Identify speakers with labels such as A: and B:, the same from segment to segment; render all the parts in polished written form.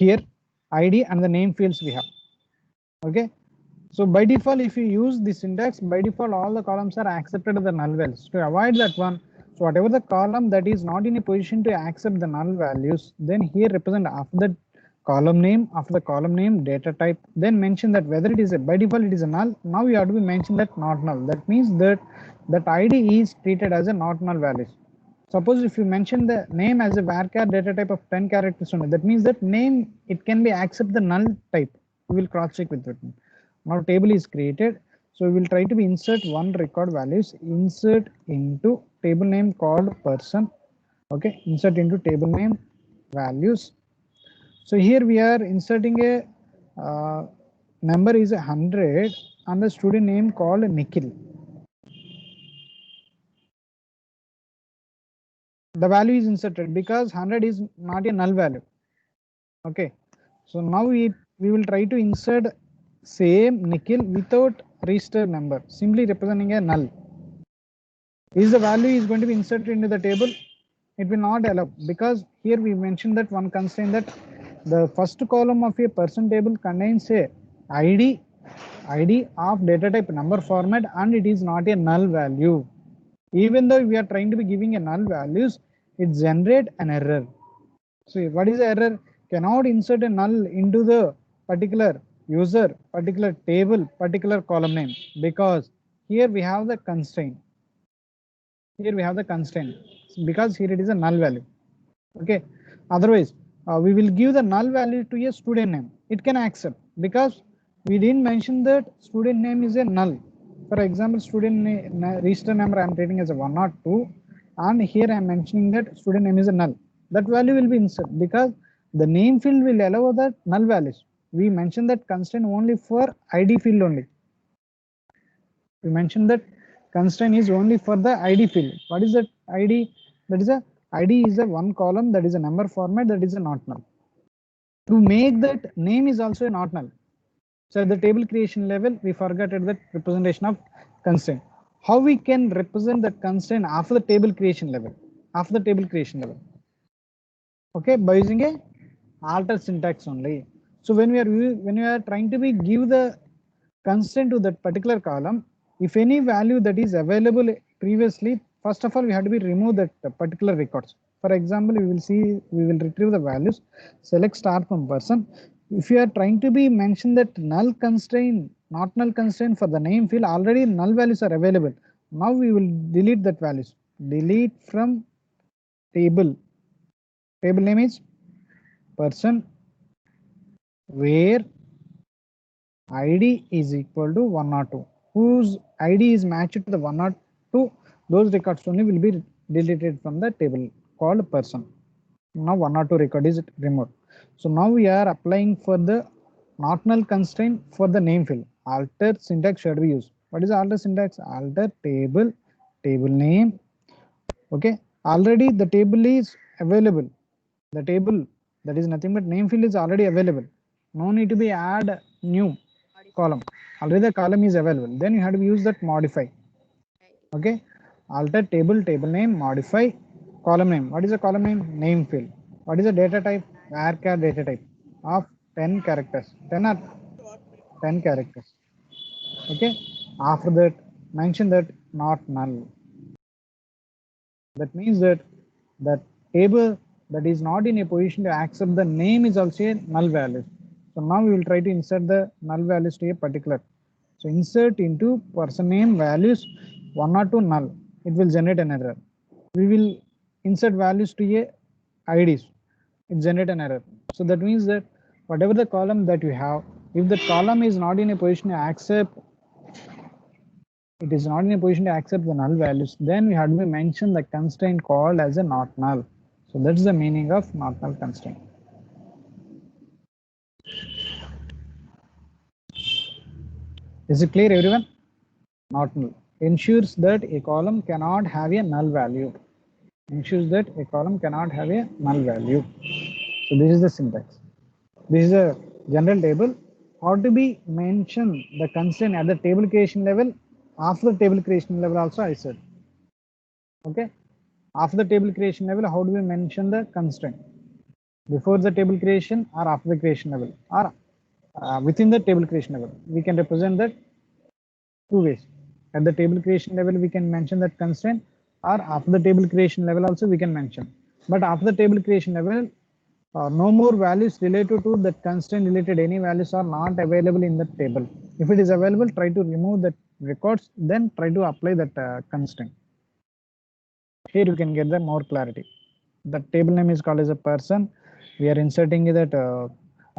A: here ID and the name fields we have. Okay, so by default, if you use this syntax, by default all the columns are accepted the null values. To avoid that one, so whatever the column that is not in a position to accept the null values, then here represent after the column name, data type, then mention that whether it is a, by default it is a null. Now you have to be mention that not null. That means that that ID is treated as a not null values. Suppose if you mention the name as a varchar data type of 10 characters only, that means that name, it can be accept the null type. We will cross check with it. Now table is created. So we will try to be insert one record values, insert into table name called person. Okay, insert into table name values. So here we are inserting a number is 100 and the student name called Nikhil. The value is inserted because 100 is not a null value. Okay, so now we will try to insert same Nikhil without register number, simply representing a null. Is the value is going to be inserted into the table? It will not allow, because here we mentioned that one constraint that the first column of a person table contains a ID of data type number format, and it is not a null value. Even though we are trying to be giving a null values, it generate an error. So what is the error? Cannot insert a null into the particular user, particular table, particular column name, because here we have the constraint. Here we have the constraint because here it is a null value. Okay. Otherwise, we will give the null value to a student name. It can accept because we didn't mention that student name is a null. For example, student name, register number I am treating as a 102, and here I am mentioning that student name is a null. That value will be inserted because the name field will allow the null values. We mentioned that constraint only for ID field only. We mentioned that constraint is only for the ID field. What is that ID? That is a ID is a one column, that is a number format, that is a not null. To make that name is also a not null. So at the table creation level, we forgot that representation of constraint. How we can represent that constraint after the table creation level? After the table creation level. Okay, by using a alter syntax only. So when we are trying to be give the constraint to that particular column, if any value that is available previously, first of all we have to be remove that particular records. For example, we will retrieve the values, select start from person. If you are trying to be mention that null constraint, not null constraint for the name field, already null values are available. Now we will delete that values. Delete from table. Table name is person where ID is equal to 102. Whose ID is matched to the 102, those records only will be deleted from the table called person. Now 102 record is removed. So now we are applying for the not null constraint for the name field. Alter syntax should be used. What is alter syntax? Alter table, table name. Okay, already the table is available. The table, that is nothing but name field, is already available. No need to be add new column. Already the column is available. Then you have to use that modify. Okay, alter table, table name, modify column name. What is the column name? Name field. What is the data type? Varchar data type of 10 characters. 10 or 10 characters. Okay, after that mention that not null. That means that that table that is not in a position to accept the name is also a null value. So now we will try to insert the null values to a particular. So insert into person name values 1 or 2 null. It will generate an error. We will insert values to a IDs. It generate an error. So that means that whatever the column that you have, if the column is not in a position to accept, it is not in a position to accept the null values, then we have to mention the constraint called as a not null. So that's the meaning of not null constraint. Is it clear, everyone? Not null ensures that a column cannot have a null value. Ensures that a column cannot have a null value. So this is the syntax. This is a general table. How to be mention the constraint at the table creation level, after the table creation level also I said. Okay, after the table creation level, how do we mention the constraint? before the table creation or after the creation level, or within the table creation level. We can represent that two ways. At the table creation level, we can mention that constraint, or after the table creation level also we can mention. But after the table creation level, no more values related to that constraint related any values are not available in the table. If it is available, try to remove that records, then try to apply that constraint. Here you can get the more clarity. The table name is called as a person. We are inserting that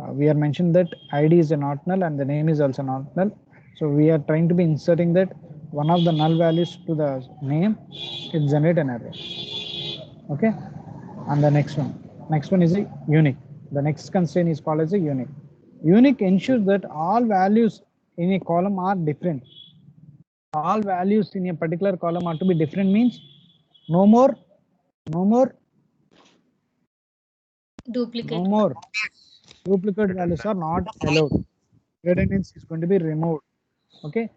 A: we are mentioning that ID is a not null and the name is also not null. So we are trying to be inserting that one of the null values to the name, it generate an array. Okay, and the next one is a unique. The next constraint is called as a unique. Unique ensures that all values in a column are different. All values in a particular column are to be different means no more
B: Duplicate.
A: duplicate values are not allowed. Redundancy is going to be removed. Okay,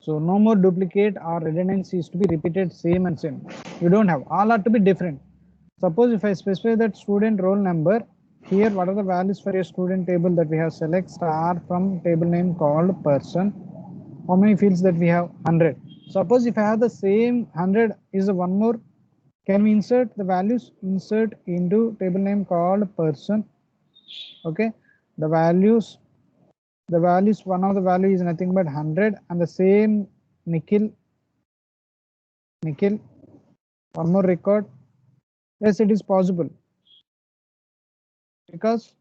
A: so no more duplicate or redundancy is to be repeated same and same. You don't have, all are to be different. Suppose if I specify that student roll number, here what are the values for a student table that we have? Select star from table name called person. How many fields that we have? 100. Suppose if I have the same 100 is a one more, can we insert the values? Insert into table name called person. Okay, the values, one of the value is nothing but 100, and the same Nikhil, one more record. Yes, it is possible, because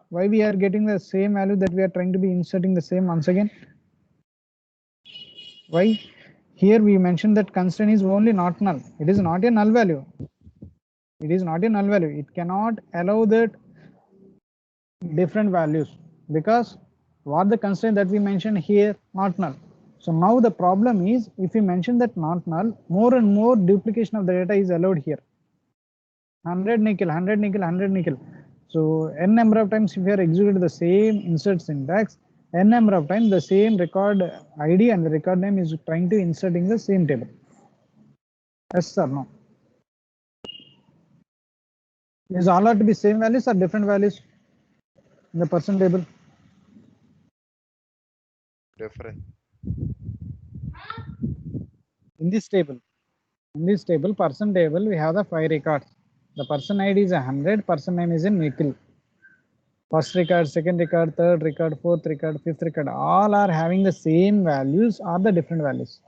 A: why we are getting the same value that we are trying to be inserting the same once again? Why? Here we mentioned that constraint is only not null. It is not a null value. It is not a null value. It cannot allow that different values, because what the constraint that we mentioned here, not null. So now the problem is, if we mention that not null, more and more duplication of the data is allowed here. 100 nickel, 100 nickel, 100 nickel. So n number of times if we are executing the same insert syntax, n number of times the same record ID and the record name is trying to insert in the same table. Yes or no? Is all are to be same values or different values in the person table?
C: Different.
A: In this table, person table, we have the 5 records. The person ID is 100, person name is in Nikhil. First record, second record, third record, fourth record, fifth record, all are having the same values or the different values?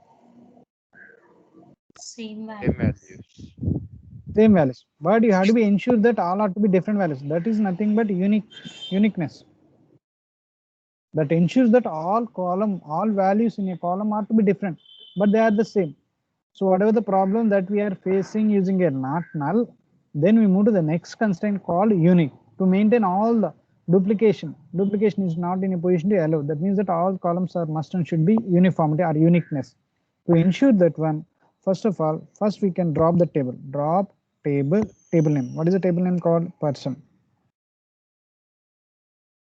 B: Same
C: Same
B: values.
C: values.
A: Same values, but you have to be ensure that all are to be different values. That is nothing but uniqueness. That ensures that all values in a column are to be different, but they are the same. So whatever the problem that we are facing using a not null, then we move to the next constraint called unique to maintain all the duplication. Duplication is not in a position to allow. That means that all columns are must and should be uniformity or uniqueness. To ensure that one, first of all, first we can drop the table. Drop table name. What is the table name called? Person.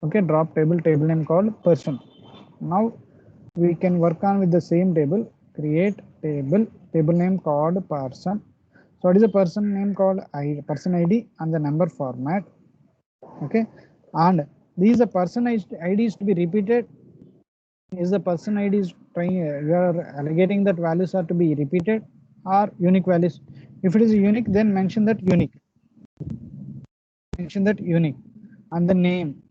A: Okay, drop table name called person. Now we can work on with the same table. Create table name called person. So what is the person name called? Person ID and the number format. Okay, and these the person ID is to be repeated. Is the person ID is trying, you are allocating that values are to be repeated or unique values? If it is unique, then mention that unique. Mention that unique, and the name,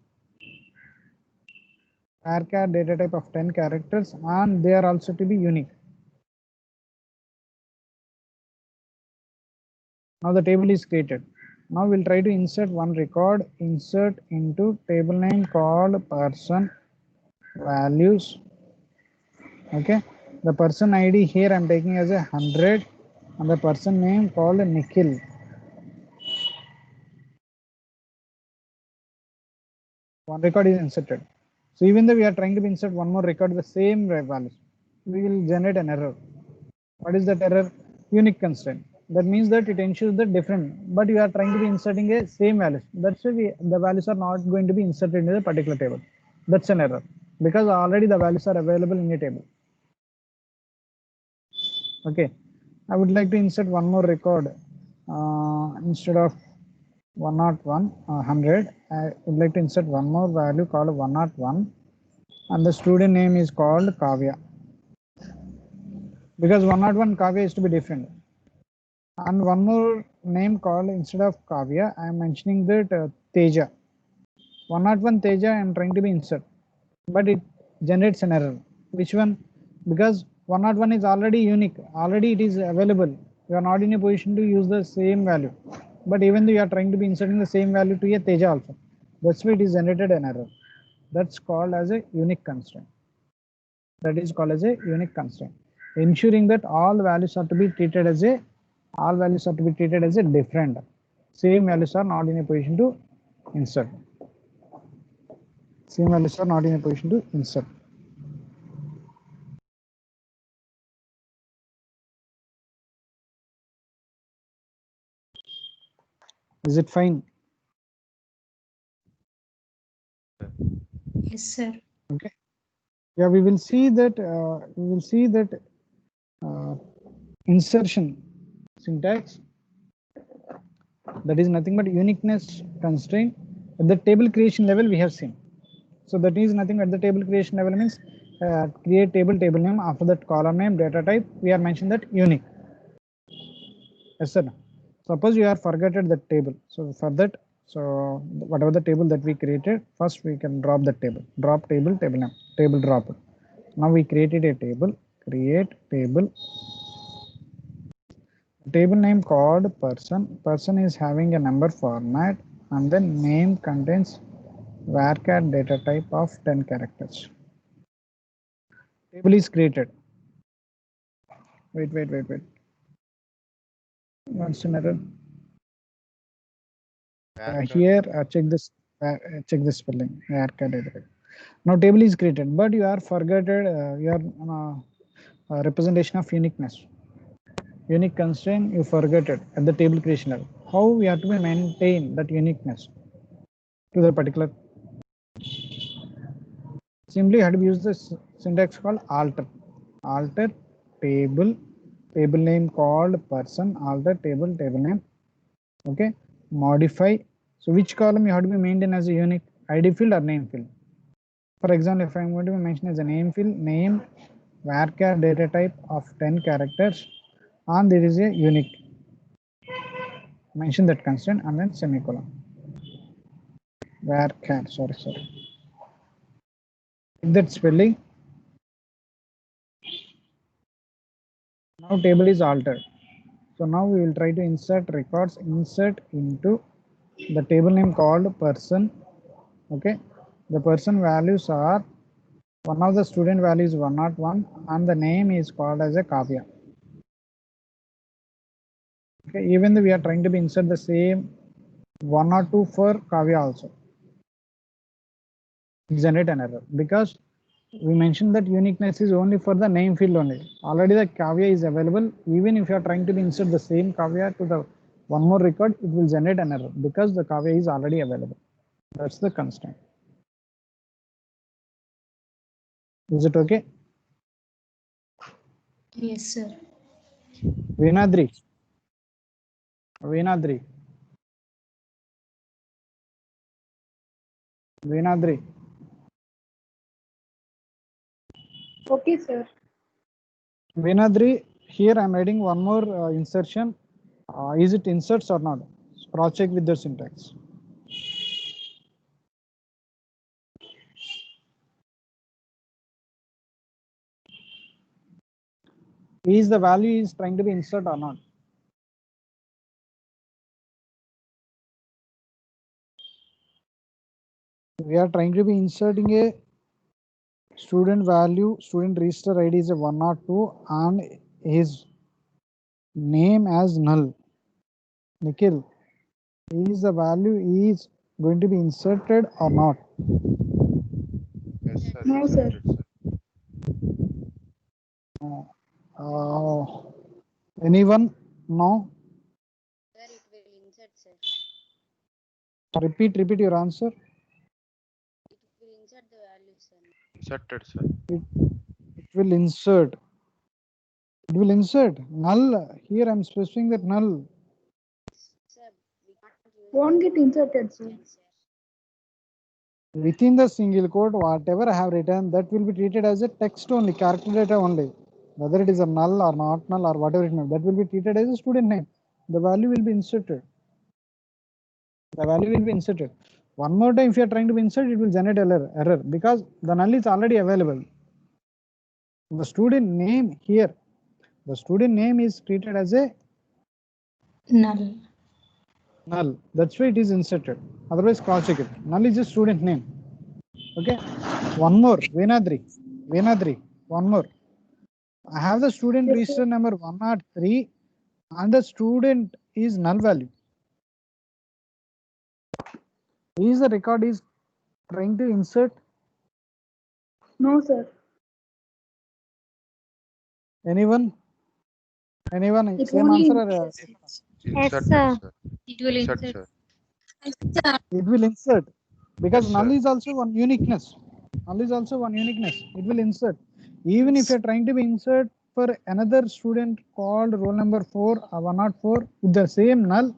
A: character data type of 10 characters, and they are also to be unique. Now the table is created. Now we'll try to insert one record. Insert into table name called person values. Okay, the person ID here I'm taking as 100, and the person name called Nikhil. One record is inserted. So even though we are trying to insert one more record the same values, we will generate an error. What is that error? Unique constraint. That means that it ensures the different, but you are trying to be inserting a same values. That's why the values are not going to be inserted in a particular table. That's an error, because already the values are available in a table. Okay, I would like to insert one more record instead of 101, 100. I would like to insert one more value called 101, and the student name is called Kavya, because 101 Kavya is to be different. And one more name called, instead of Kavya, I am mentioning that Teja. 101 Teja I am trying to be insert, but it generates an error. Which one? Because 101 is already unique, already it is available. You are not in a position to use the same value. But even though you are trying to be inserting the same value to a Teja also, that's why it is generated an error. That's called as a unique constraint. That is called as a unique constraint. Ensuring that all values are to be treated as a different. Same values are not in a position to insert. Same values are not in a position to insert. Is it fine?
B: Yes, sir.
A: Okay. Yeah, we will see that insertion syntax, that is nothing but uniqueness constraint at the table creation level we have seen. So that is nothing at the table creation level means create table name, after that column name, data type, we are mentioned that unique. Yes sir. Suppose you are forgotten the table, so for that, so whatever the table that we created, first we can drop the table, drop table name, table drop. Now we created a table, create table, table name called person is having a number format, and then name contains varchar data type of 10 characters. Table is created. Wait. What's an error? Here check this spelling, varchar data type. Now table is created, but you are forgotten your representation of uniqueness. Unique constraint you forget it at the table creation level. How we have to maintain that uniqueness to the particular? Simply you have to use this syntax called alter table name called person, alter table name. Okay, modify. So which column you have to be maintained as a unique, id field or name field? For example, if I'm going to mention as a name field, name varchar data type of 10 characters, and there is a unique, mention that constraint and then semicolon. Varchar, sorry. That spelling. Now table is altered. So now we will try to insert records, insert into the table name called person. Okay, the person values are, one of the student values 101 and the name is called as a Kavya. Okay, even though we are trying to be insert the same 102 for Kavya also, generate an error, because we mentioned that uniqueness is only for the name field only. Already the Kavya is available. Even if you are trying to insert the same Kavya to the one more record, it will generate an error because the Kavya is already available. That's the constraint. Is it okay?
B: Yes, sir.
A: Vinadri.
C: Okay, sir.
A: Vinadri, here I am adding one more insertion. Is it inserts or not? Cross check with the syntax. Is the value is trying to be insert or not? We are trying to be inserting a student value, student register ID is a 102 and his name as null. Nikhil, is the value is going to be inserted or not?
D: Yes, sir.
C: No, sir.
A: Anyone? No?
E: Sir, it will insert, sir.
A: Repeat your answer.
E: It will insert the value, sir.
D: Inserted, sir.
A: It will insert. It will insert null. Here I am specifying that null.
E: Sir, we can't use
B: won't get inserted, sir.
E: Yes, sir.
A: Within the single quote, whatever I have written, that will be treated as a text only, character data only. Whether it is a null or not null or whatever it may be, that will be treated as a student name. The value will be inserted. The value will be inserted. One more time, if you are trying to insert, it will generate error because the null is already available. The student name here, the student name is treated as a
B: Null.
A: null. That's why it is inserted. Otherwise, cross check it. Null is a student name. Okay. One more, Venadri. One more. I have the student
B: Yes,
A: register
B: sir.
A: number 103 and the student is null value. Is the record is trying to insert?
B: No, sir.
A: Anyone?
B: It
A: Same
B: only
A: answer or
B: inserts.
D: Inserted,
C: sir.
D: sir.
C: It will
D: Insert,
C: insert.
D: sir.
A: it will insert because
D: Yes,
A: null
D: sir.
A: is also one uniqueness. Null is also one uniqueness. It will insert. Even if you are trying to be insert for another student called roll number 4 or 104 with the same null,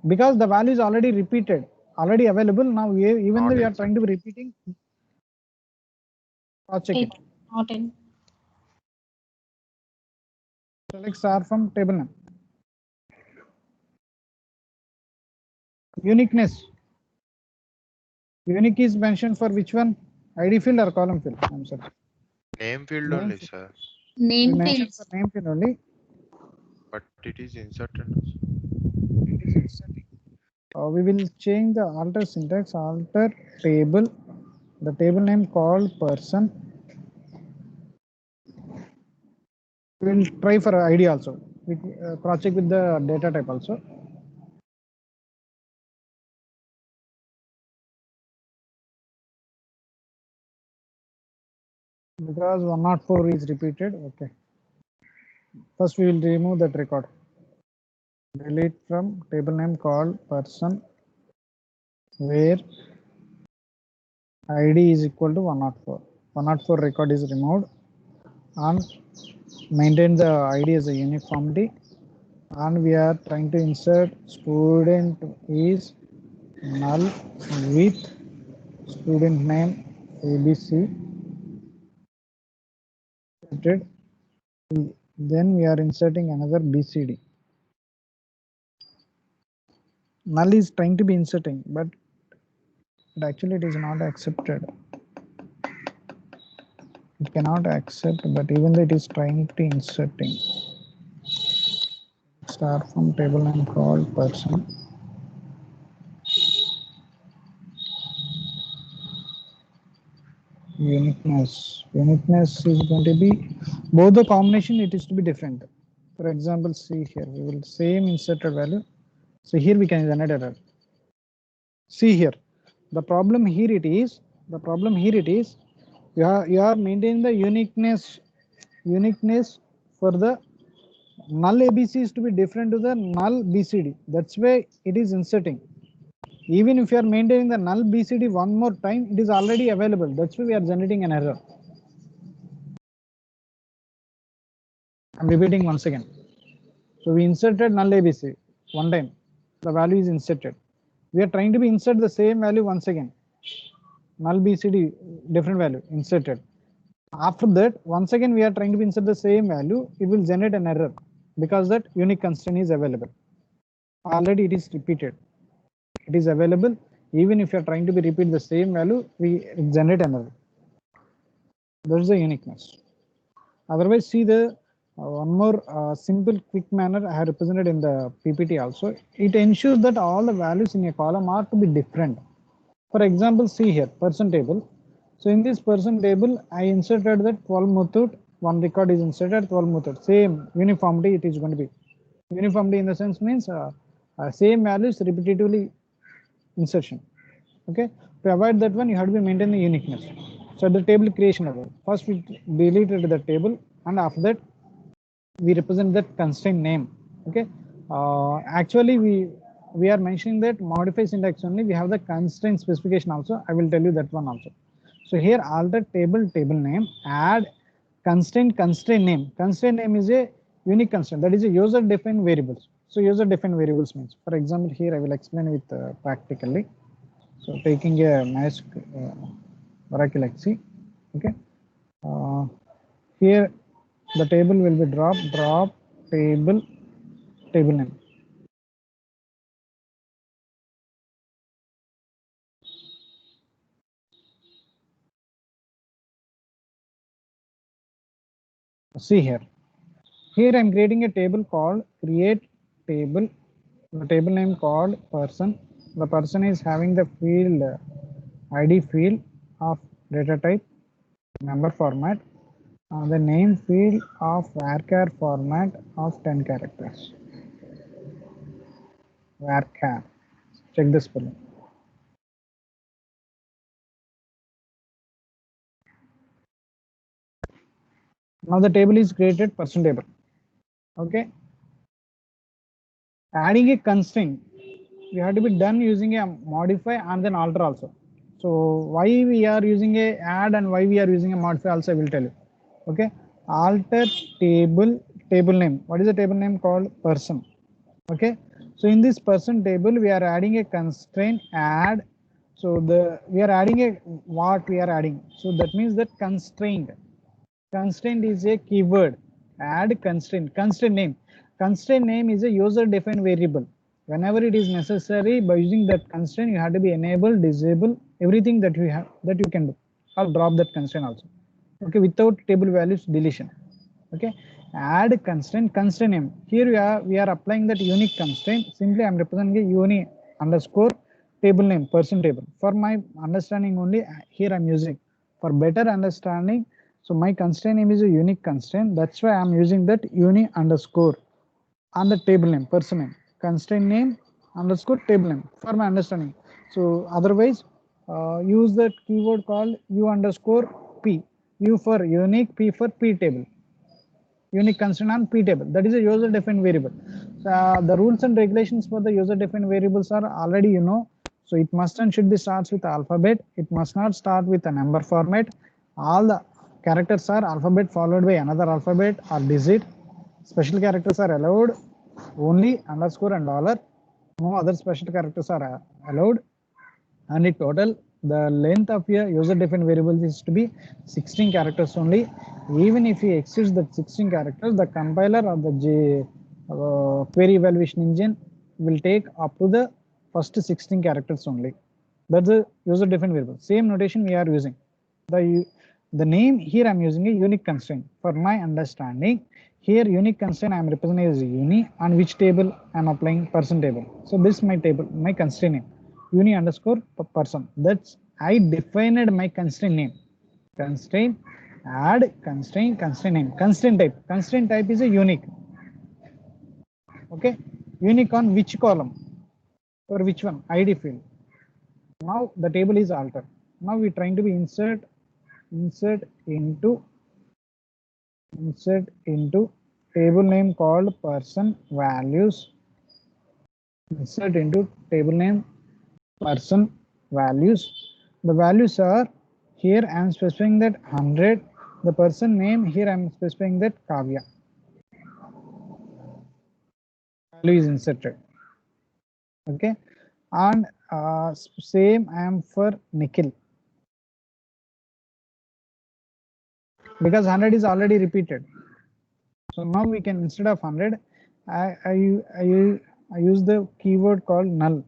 A: because the value is already repeated, already available. Now, even
D: Not
A: though we are trying to be
D: inserted.
A: repeating, cross check it.
C: It not in.
A: Select star from table name. Uniqueness. Unique is mentioned for which one? ID field or column field? I'm sorry.
D: Name field
A: Name
D: only,
A: field.
D: sir.
A: We
C: Name
A: mentioned
C: field.
A: for name field only.
D: But it is inserted.
A: It is inserting. We will change the alter syntax, alter table, the table name called person. We will try for ID also. We cross check with the data type also. Because 104 is repeated. Okay. First, we will remove that record. Delete from table name called person where ID is equal to 104. 104 record is removed and maintain the ID as a uniformity. And we are trying to insert student is null with student name ABC. Then we are inserting another BCD. Null is trying to be inserting, but actually it is not accepted. It cannot accept, but even though it is trying to inserting. Start from table name called person. Uniqueness is going to be both the combination, it is to be different. For example, see here, we will same inserted value. So here we can generate error. See here, the problem here it is you are maintaining the uniqueness for the null ABC is to be different to the null BCD. That's why it is inserting. Even if you are maintaining the null BCD one more time, it is already available. That's why we are generating an error. I'm repeating once again. So we inserted null ABC one time. The value is inserted. We are trying to be insert the same value once again. Null BCD different value inserted. After that, once again we are trying to be insert the same value. It will generate an error because that unique constraint is available. Already it is repeated. It is available. Even if you are trying to be repeat the same value, we generate an error. That is the uniqueness. Otherwise, see the one more simple quick manner I have represented in the PPT also. It ensures that all the values in a column are to be different. For example, see here person table. So in this person table, I inserted that 12 method. One record is inserted 12 method. Same uniformity it is going to be. Uniformity in the sense means same values repetitively insertion. Okay, to avoid that one, you have to be maintain the uniqueness. So the table creation of it. First we deleted the table, and after that we represent that constraint name. Okay, actually we are mentioning that modify syntax only. We have the constraint specification also. I will tell you that one also. So here alter table name, add constraint name. Constraint name is a unique constraint, that is a user defined variables. So user defined variables means, for example, here I will explain with practically. So taking a nice Oracle XC, okay. Here the table will be drop table name. See here. Here I'm creating a table called create table. The table name called person. The person is having the field ID field of data type number format. The name field of varchar format of 10 characters. Varchar. Check the spelling. Now the table is created, person table. Okay. Adding a constraint, we have to be done using a modify and then alter also. So why we are using a add and why we are using a modify also I will tell you. Okay. Alter table name. What is the table name called? Person. Okay. So in this person table we are adding a constraint add. So we are adding a what we are adding. So that means that constraint. Constraint is a keyword. Add constraint. Constraint name. Constraint name is a user defined variable. Whenever it is necessary, by using that constraint, you have to be enable, disable everything that you have that you can do. I'll drop that constraint also. Okay, without table values deletion. Okay, add constraint name. Here we are applying that unique constraint. Simply I'm representing a uni underscore table name person table. For my understanding only, here I'm using for better understanding. So my constraint name is a unique constraint. That's why I'm using that uni underscore on the table name person name constraint name underscore table name for my understanding. So otherwise use that keyword called u underscore p, u for unique, p for p table, unique constraint on p table. That is a user defined variable. The rules and regulations for the user defined variables are already you know. So it must and should be starts with alphabet. It must not start with a number format. All the characters are alphabet followed by another alphabet or digit. Special characters are allowed only underscore and dollar. No other special characters are allowed. And in total, the length of your user defined variables is to be 16 characters only. Even if he exceeds that 16 characters, the compiler or the query evaluation engine will take up to the first 16 characters only. That's the user defined variable. Same notation we are using. The name here I'm using a unique constraint. For my understanding, here unique constraint I'm representing as uni, on which table I'm applying person table. So this is my table, my constraint name, uni underscore person. That's I defined my constraint name. Constraint add constraint name. Constraint type is a unique. Okay, unique on which column or which one? ID field. Now the table is altered. Now we're trying to be insert into table name called person values. Insert into table name person values. The values are here I am specifying that 100. The person name here I am specifying that Kavya. Value is inserted. Okay, and same I am for Nikhil, because 100 is already repeated. So now we can, instead of 100, I use the keyword called null.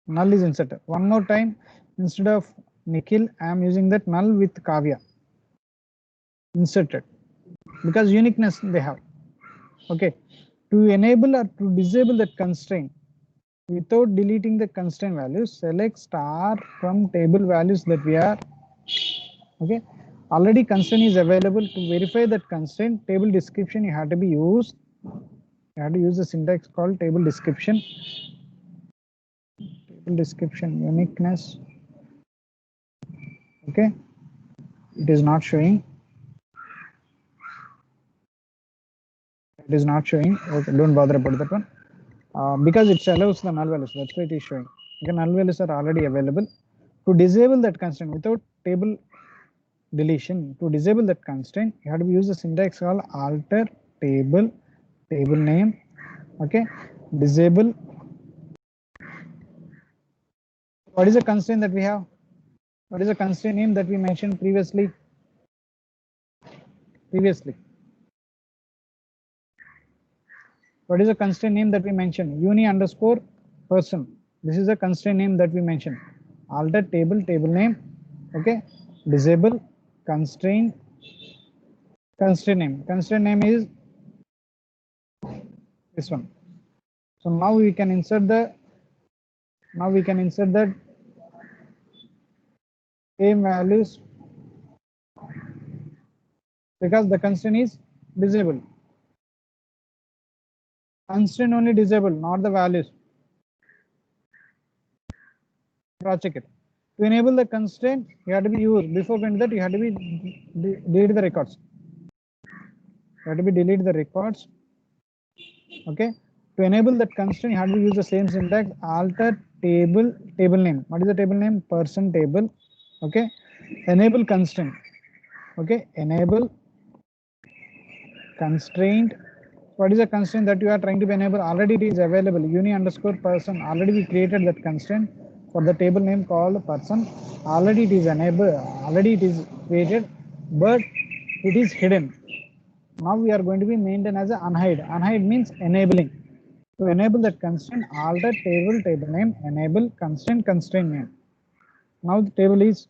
A: Null is inserted. One more time, instead of Nikhil, I am using that null with Kavya. Inserted, because uniqueness they have. Okay, to enable or to disable that constraint without deleting the constraint values, select star from table values that we are. Okay, already constraint is available. To verify that constraint, table description you have to be used. You have to use the syntax called table description. Table description uniqueness. Okay, it is not showing. It is not showing. Okay, don't bother about that one. Because it allows the null values. That's why it is showing. Okay, null values are already available. To disable that constraint without table deletion, to disable that constraint, you have to use the syntax called alter table name Okay, disable. What is the constraint that we have? What is the constraint name that we mentioned previously? What is the constraint name that we mentioned? Uni underscore person. This is the constraint name that we mentioned. Alter table, table name. Okay, disable constraint, constraint name. Constraint name is this one. So now we can insert the same values because the constraint is disabled. Constraint only disabled, not the values. Cross check it. To enable the constraint, you have to be used. Before going to that, you have to be delete the records. You have to be delete the records. Okay. To enable that constraint, you have to use the same syntax. Alter table, table name. What is the table name? Person table. Okay. Enable constraint. Okay. Enable constraint. What is the constraint that you are trying to enable? Already it is available. Uni underscore person. Already we created that constraint for the table name called person. Already it is enabled. Already it is created, but it is hidden. Now we are going to be maintained as a unhide. Unhide means enabling. To enable that constraint, alter table, table name, enable constraint, constraint name. Now the table is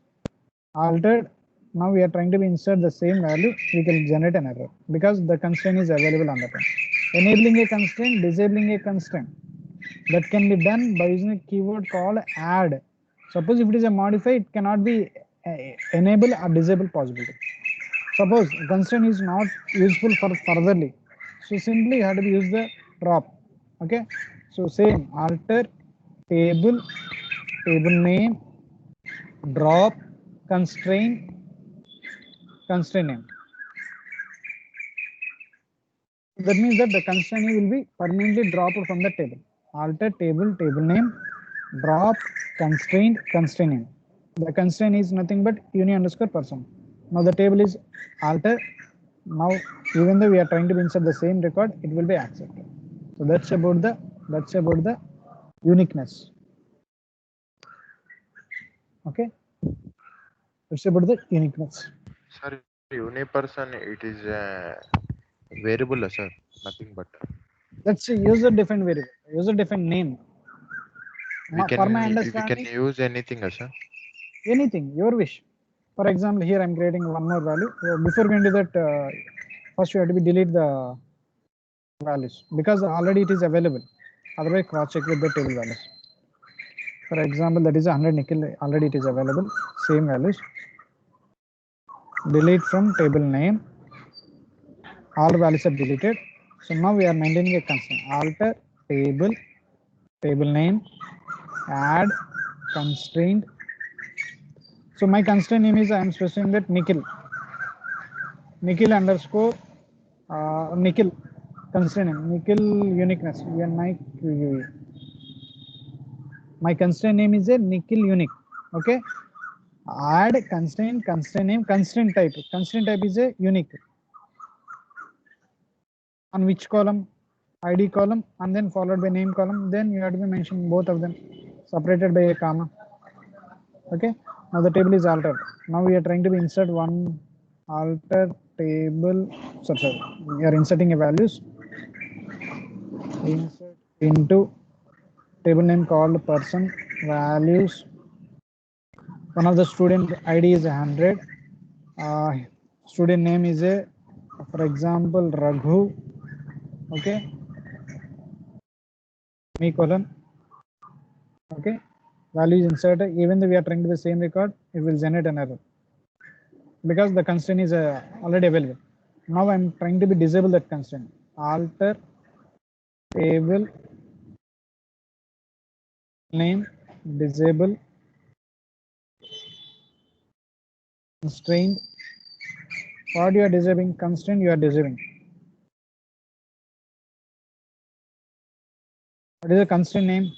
A: altered. Now we are trying to insert the same value. We can generate an error because the constraint is available on the time. Enabling a constraint, disabling a constraint. That can be done by using a keyword called add. Suppose if it is a modify, it cannot be enable or disable possibility. Suppose constraint is not useful for furtherly, so simply you have to use the drop. Okay, so same alter table, table name, drop constraint, constraint name. That means that the constraint will be permanently dropped from the table. Alter table, table name, drop constraint, constraint name. The constraint is nothing but uni underscore person. Now the table is alter. Now even though we are trying to insert the same record, it will be accepted. So that's about the uniqueness. Okay, that's about the uniqueness.
D: Sir, uniperson, it is a variable, sir. Nothing but.
A: That's a user defined variable, user defined name.
D: We
A: For my
D: can
A: understanding,
D: use anything, sir.
A: anything, your wish. For example, here I'm creating one more value. Before going to that, first you have to be delete the values because already it is available. Otherwise, cross check with the table values. For example, that is 100 nickel. Already it is available. Same values. Delete from table name. All values are deleted. So now we are maintaining a constraint. Alter table, table name, add constraint. So my constraint name is I am specifying that nickel. Nickel underscore nickel constraint name, nickel uniqueness. My constraint name is a nickel unique. Okay. Add constraint, constraint name, constraint type. Constraint type is a unique. On which column? ID column and then followed by name column. Then you have to be mentioning both of them separated by a comma. Okay. Now the table is altered. Now we are trying to insert one alter table. Sorry. We are inserting a values. Insert into table name called person values. One of the student ID is 100. Student name is a, for example, Raghu. Okay. Semicolon. Okay. Value is inserted. Even though we are trying to the same record, it will generate an error because the constraint is already available. Now I'm trying to be disable that constraint. Alter table name disable constraint. What you are disabling? Constraint you are disabling. What is the constraint name?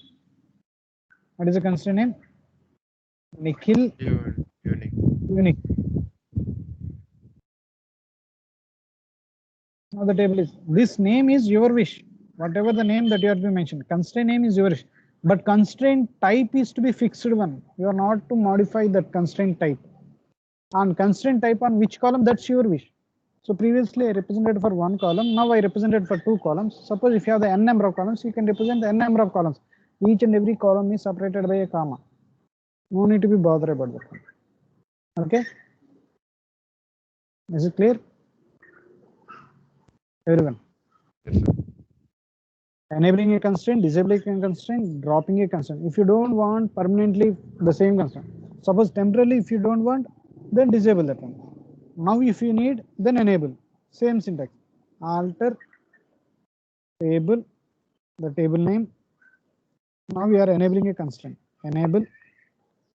A: What is the constraint name? Nikhil
D: Unique.
A: unique. Now the table is, this name is your wish. whatever the name that you have to mention. Constraint name is yours, but constraint type is to be fixed one. You are not to modify that constraint type. On constraint type on which column, that's your wish. So previously I represented for one column, now I represented for two columns. Suppose if you have the n number of columns, you can represent the n number of columns. Each and every column is separated by a comma. No need to be bothered about that. Okay, is it clear, everyone?
D: Yes, sir.
A: Enabling a constraint, disabling a constraint, dropping a constraint. If you don't want permanently the same constraint, suppose temporarily if you don't want, then disable that one. Now if you need, then enable. Same syntax. Alter table, the table name. Now we are enabling a constraint. Enable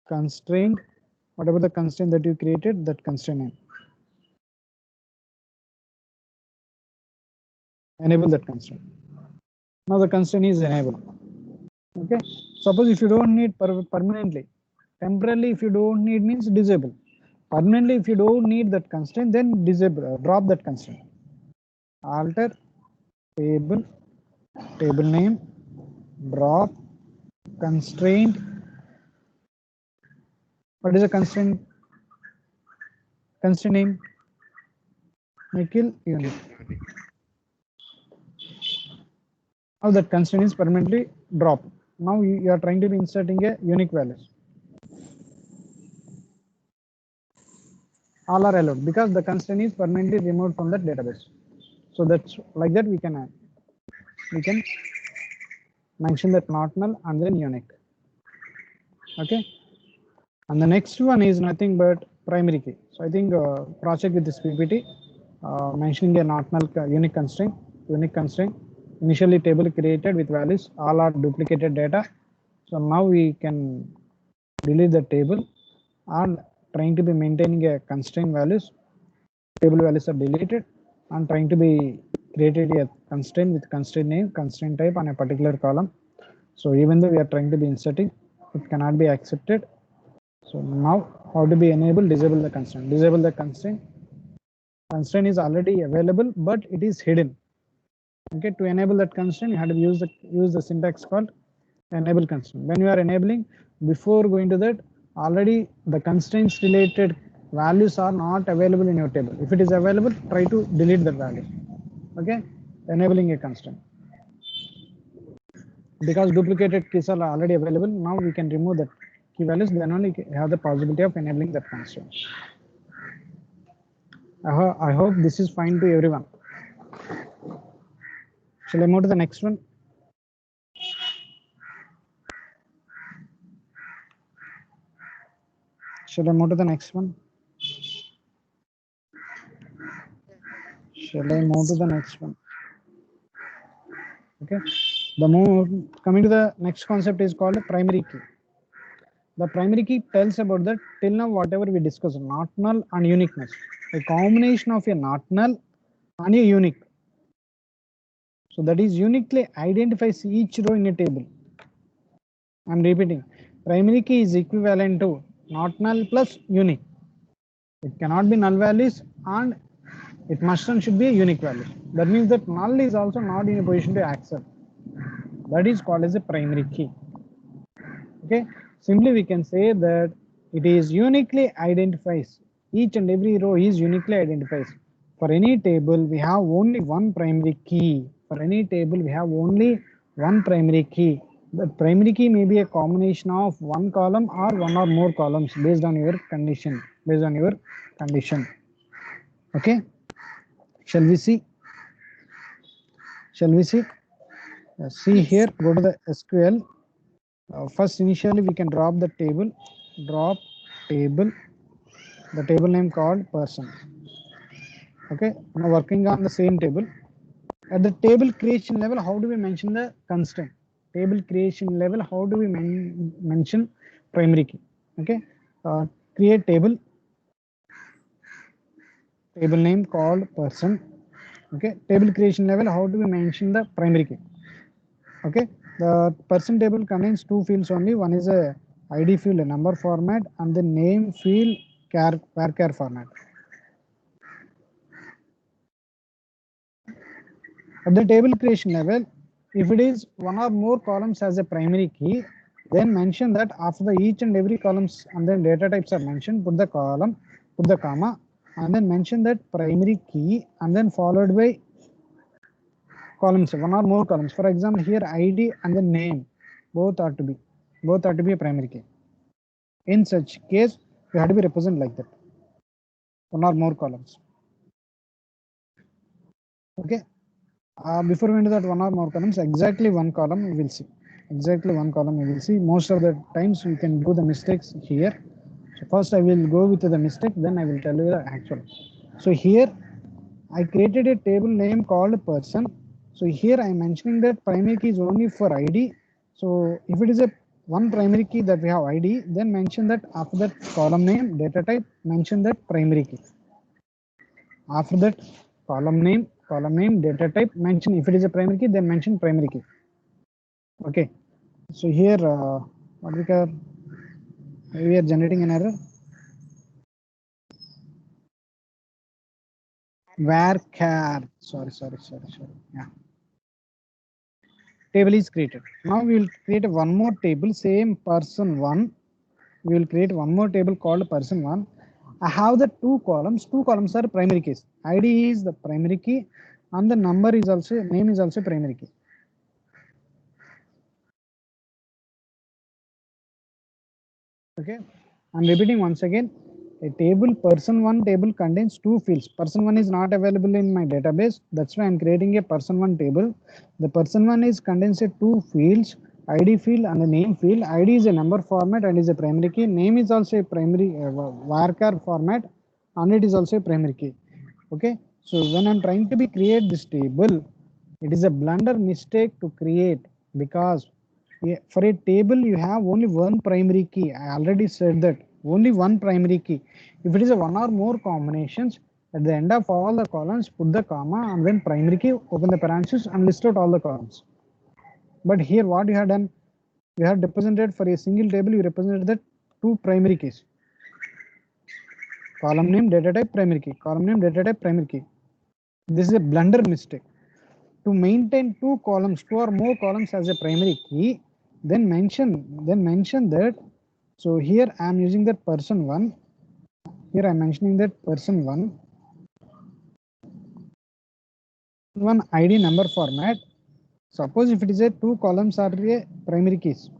A: constraint, whatever the constraint that you created, that constraint name. Enable that constraint. Now the constraint is enabled. Okay. Suppose if you don't need permanently, temporarily if you don't need means disable. Permanently if you don't need that constraint, then disable, drop that constraint. Alter table, table name, drop constraint. What is the constraint? Constraint name? Nikhil unit. Now that constraint is permanently dropped. Now you are trying to be inserting a unique values. All are allowed because the constraint is permanently removed from that database. So that's like that we can mention that not null and then unique. Okay. And the next one is nothing but primary key. So I think cross-check with this PPT mentioning a not null unique constraint. Initially table created with values, all are duplicated data. So now we can delete the table and trying to be maintaining a constraint values. Table values are deleted and trying to be created a constraint with constraint name, constraint type on a particular column. So even though we are trying to be inserting, it cannot be accepted. So now how to be enable, disable the constraint. Disable the constraint. Constraint is already available, but it is hidden. Okay, to enable that constraint, you have to use the syntax called enable constraint. When you are enabling, before going to that, already the constraints related values are not available in your table. If it is available, try to delete that value. Okay, enabling a constraint. Because duplicated keys are already available, now we can remove that key values, then only have the possibility of enabling that constraint. I hope this is fine to everyone. Shall I move to the next one? Shall I move to the next one? Shall I move to the next one? Okay. Coming to the next concept is called primary key. The primary key tells about that till now whatever we discussed, not null and uniqueness. A combination of a not null and a unique. So that is uniquely identifies each row in a table. I'm repeating. Primary key is equivalent to not null plus unique. It cannot be null values and it must and should be a unique value. That means that null is also not in a position to accept. That is called as a primary key. Okay. Simply we can say that it is uniquely identifies. Each and every row is uniquely identifies. For any table, we have only one primary key. For any table, we have only one primary key. The primary key may be a combination of one column or one or more columns based on your condition. Okay. Shall we see? See here, go to the SQL. First, initially we can drop the table. Drop table. The table name called person. Okay. Now working on the same table. At the table creation level, how do we mention the constraint? Table creation level, how do we mention primary key? Okay. Create table. Table name called person. Okay. Table creation level, how do we mention the primary key? Okay. The person table contains two fields only. One is a ID field, a number format, and the name field varchar format. At the table creation level, if it is one or more columns as a primary key, then mention that after the each and every columns and then data types are mentioned, put the column, put the comma, and then mention that primary key and then followed by columns, one or more columns. For example, here ID and the name both are to be a primary key. In such case, you have to be represent like that, one or more columns. Okay. Before we enter that one or more columns, exactly one column we will see. Exactly one column we will see. Most of the times we can do the mistakes here. So first I will go with the mistake, then I will tell you the actual. So here I created a table name called person. So here I am mentioning that primary key is only for ID. So if it is a one primary key that we have ID, then mention that after that column name, data type, mention that primary key. After that column name, data type, mention if it is a primary key, then mention primary key. Okay. So here what we are generating an error. Varchar, sorry. Yeah. Table is created. Now we will create one more table, same person one. We will create one more table called person one. I have the two columns. Two columns are primary keys. ID is the primary key, and the number is also, name is also primary key. Okay, I'm repeating once again. A table person one table contains two fields. Person one is not available in my database. That's why I'm creating a person one table. The person one is contains a two fields, ID field and the name field. ID is a number format and is a primary key. Name is also a primary varchar format and it is also a primary key. Okay, so when I'm trying to create this table, it is a blunder mistake to create, because for a table you have only one primary key. I already said that only one primary key. If it is a one or more combinations, at the end of all the columns put the comma and then primary key, open the parenthesis and list out all the columns. But here what you have done, you have represented for a single table, you represented that two primary keys. Column name, data type, primary key. Column name, data type, primary key. This is a blunder mistake. To maintain two columns, two or more columns as a primary key, then mention that. So here I am using that person one. Here I am mentioning that person one ID number format. Suppose if it is a two columns are a primary keys.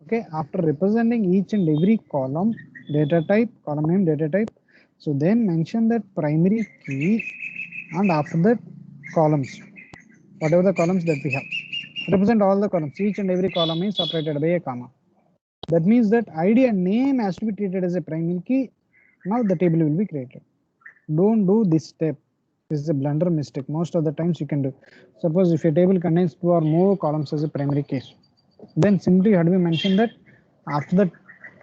A: Okay, after representing each and every column, data type, column name, data type. So then mention that primary key and after that columns, whatever the columns that we have. Represent all the columns. Each and every column is separated by a comma. That means that ID and name has to be treated as a primary key. Now the table will be created. Don't do this step. This is a blunder mistake. Most of the times you can do. Suppose if a table contains two or more columns as a primary key, then simply you have to mention that after the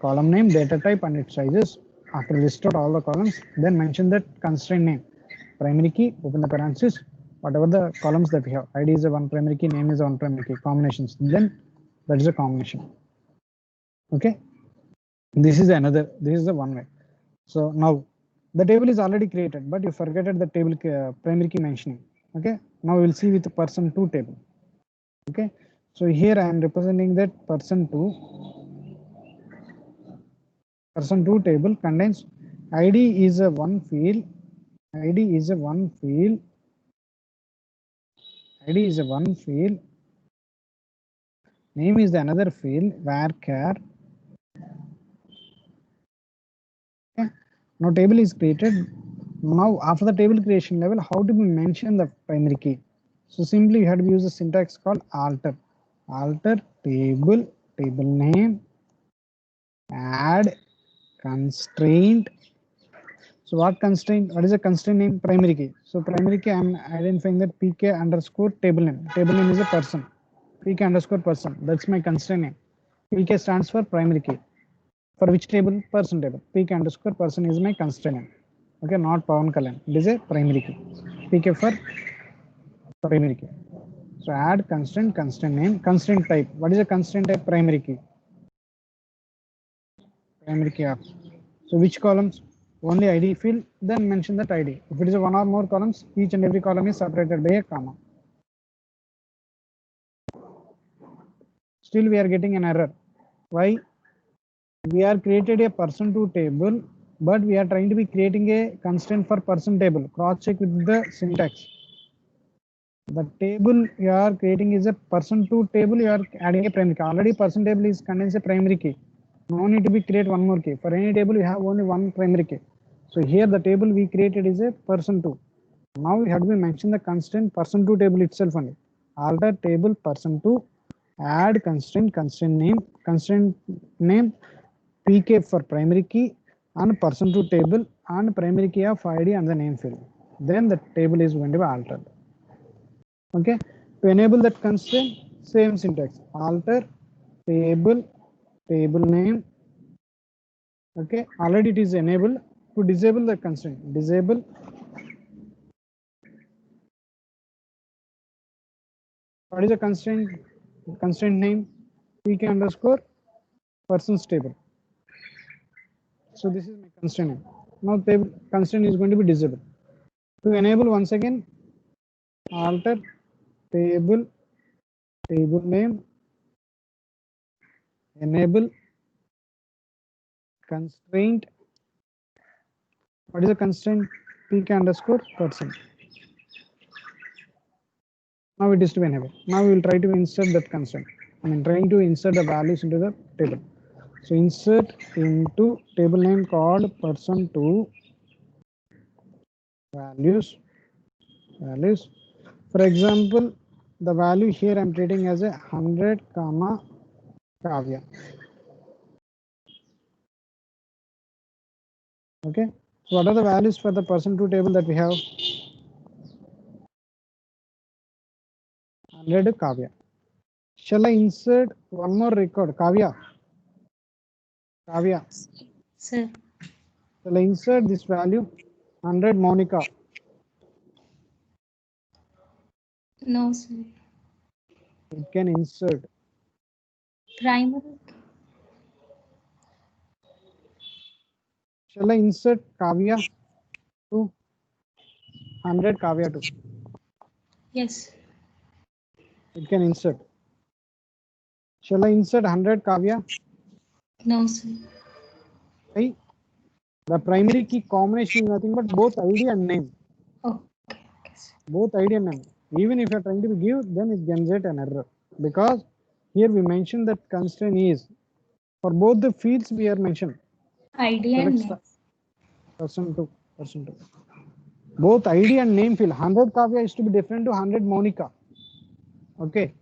A: column name, data type and its sizes, after list out all the columns, then mention that constraint name, primary key, open the parenthesis, whatever the columns that we have. ID is a one primary key, name is a one primary key, combinations, then that is a combination. Okay, this is the one way. So now the table is already created, but you forgot the table primary key mentioning. Okay, now we will see with the person two table. Okay, so here I am representing that person two table contains ID is a one field, ID is a one field, name is the another field, varchar. Okay, now table is created. Now after the table creation level, how do we mention the primary key? So simply you have to use a syntax called alter table name, add constraint. So what constraint? What is a constraint name? Primary key. So primary key, I am identifying that pk underscore table name. Table name is a person. Pk underscore person. That's my constraint name. Pk stands for primary key. For which table? Person table. Pk underscore person is my constraint name. Okay, not Pawan Kalyan. It is a primary key. Pk for primary key. So add constraint name, constraint type. What is a constraint type? Primary key. Primary key of. So which columns? Only ID field, then mention that ID. If it is a one or more columns, each and every column is separated by a comma. still we are getting an error. Why? We are created a person to table, but we are trying to be creating a constraint for person table. Cross check with the syntax. The table you are creating is a person to table. You are adding a primary key. Already person table is contains a primary key. No need to be create one more key. For any table you have only one primary key. So here the table we created is a person to. Now we have to mention the constraint person to table itself only. Alter table person to, add constraint name pk for primary key and person to table and primary key of id and the name field. Then the table is going to be altered. Okay, to enable that constraint, same syntax, alter table name. Okay, already it is enabled. To disable the constraint, disable what is the constraint name pk underscore persons table. So this is my constraint name. Now table constraint is going to be disabled. To enable, once again, alter table name, enable constraint. What is the constraint? pk underscore person. Now it is to be enabled. Now we will try to insert that constraint. Trying to insert the values into the table. So insert into table name called person to values. For example, the value here I'm treating as a 100 comma Kavya. Okay. So what are the values for the person to table that we have? 100 Kavya. Shall I insert one more record? Kavya.
B: Sir.
A: Shall I insert this value? 100 Monica.
B: No, sir.
A: It can insert.
B: Primary.
A: Shall I insert Kavya to 100 Kavya to?
B: Yes.
A: It can insert. Shall I insert 100 Kavya?
B: No, sir.
A: Why? The primary key combination is nothing but both ID and name.
B: Okay. Okay, sir.
A: Both ID and name. Even if you are trying to give, then it generates an error, because here we mentioned that constraint is for both the fields we are mentioned.
B: ID and name.
A: Person to. Both ID and name field. 100 Kavya is to be different to 100 Monica. Okay.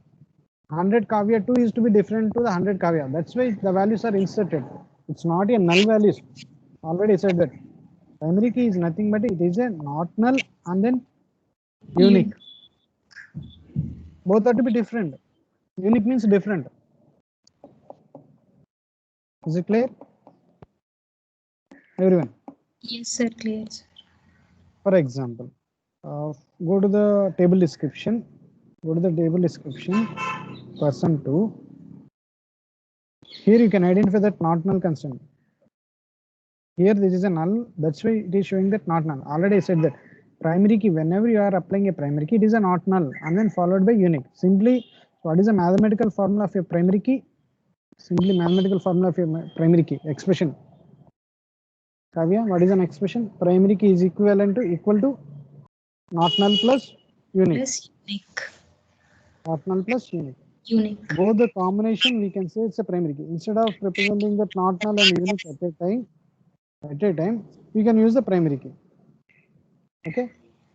A: 100 Kavya 2 is to be different to the 100 Kavya. That's why the values are inserted. It's not a null values. Already said that. Primary key is nothing but it is a not null and then unique. Both are to be different. Unique means different. Is it clear? Everyone?
B: Yes, sir. Clear, sir.
A: For example, go to the table description. Go to the table description. Person to. Here you can identify that not null constraint. Here this is a null. That's why it is showing that not null. Already I said that primary key, whenever you are applying a primary key, it is a not null and then followed by unique. Simply, what is the mathematical formula of a primary key? Simply mathematical formula of a primary key expression. Kavya, what is an expression? Primary key is equal to not null plus unique.
B: Plus unique.
A: Not null plus unique.
B: Unique.
A: Both the combination we can say it's a primary key. Instead of representing that not null and unique at a time, we can use the primary key. Okay.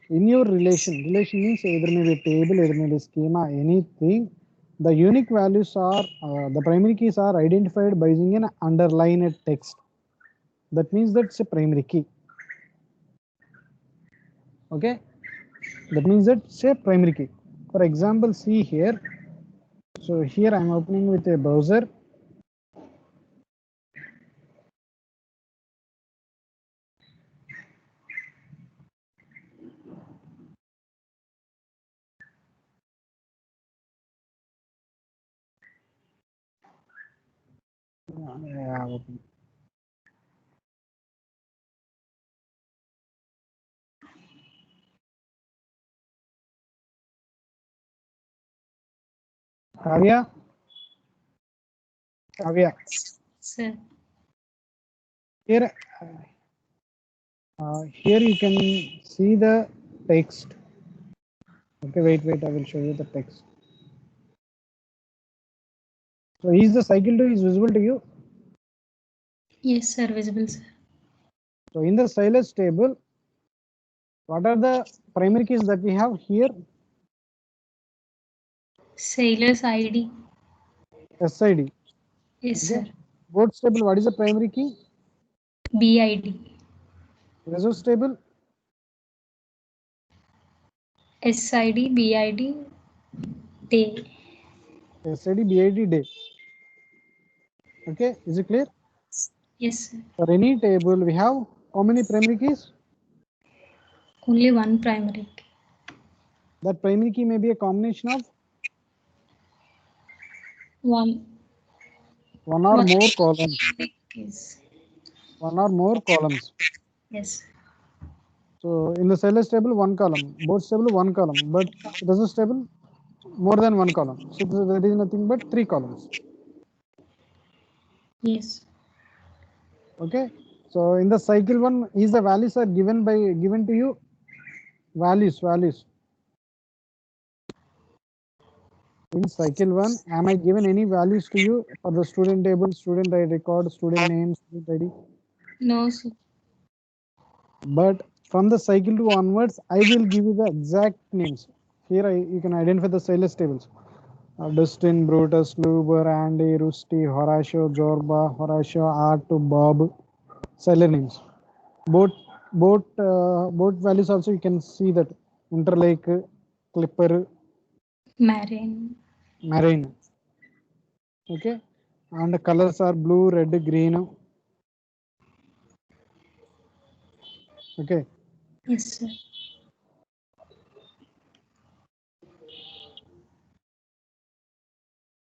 A: In your relation means either maybe table, either maybe schema, anything. The unique values are the primary keys are identified by using an underlined text. That means that's a primary key. Okay. That means that's a primary key. For example, see here. So here I'm opening with a browser. Yeah, open. Kavya, Kavya.
B: Sir.
A: Here, here you can see the text. Okay, wait, I will show you the text. So is the cycle 2 is visible to you?
B: Yes, sir. Visible, sir.
A: So in the stylus table, what are the primary keys that we have here?
B: Sailor's ID.
A: SID.
B: Yes,
A: Okay.
B: sir.
A: Boat table, what is the primary key?
B: BID.
A: Resource table,
B: SID, BID, day.
A: SID, BID, day. Okay, is it clear?
B: Yes, sir.
A: For any table, we have how many primary keys?
B: Only one primary key.
A: That primary key may be a combination of
B: One.
A: one or
B: One
A: more columns.
B: keys.
A: One or more columns.
B: Yes.
A: So in the stylus table, one column. Boat table, one column. But resource table, more than one column. So there is nothing but 3 columns.
B: Yes.
A: Okay. So in the cycle 1, is the values are given to you? Values. In cycle 1, am I given any values to you for the student table, student record, student name, student ID?
B: No, sir.
A: But from the cycle 2 onwards, I will give you the exact names. Here you can identify the stylus tables. Dustin, Brutus, Luber, Andy, Rusty, Horatio, Jorba, Horatio, Art, Bob, sailor names. Boat values also you can see that Interlake, Clipper,
B: Marion.
A: Marine. Okay, and the colors are blue, red, green. Okay.
B: Yes, sir.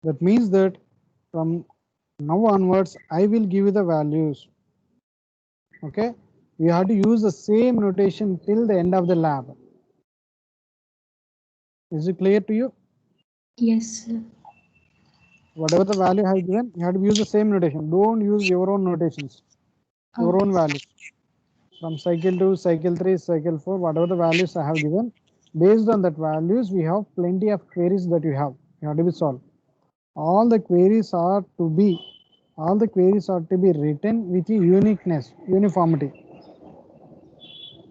A: That means that from now onwards, I will give you the values. Okay, you have to use the same notation till the end of the lab. Is it clear to you?
B: Yes, sir.
A: Whatever the value I have given, you have to use the same notation. Don't use your own notations, your
B: Okay.
A: own values. From cycle 2, cycle 3, cycle 4, whatever the values I have given, based on that values, we have plenty of queries that you have to be solved. All the queries are to be written with uniqueness, uniformity.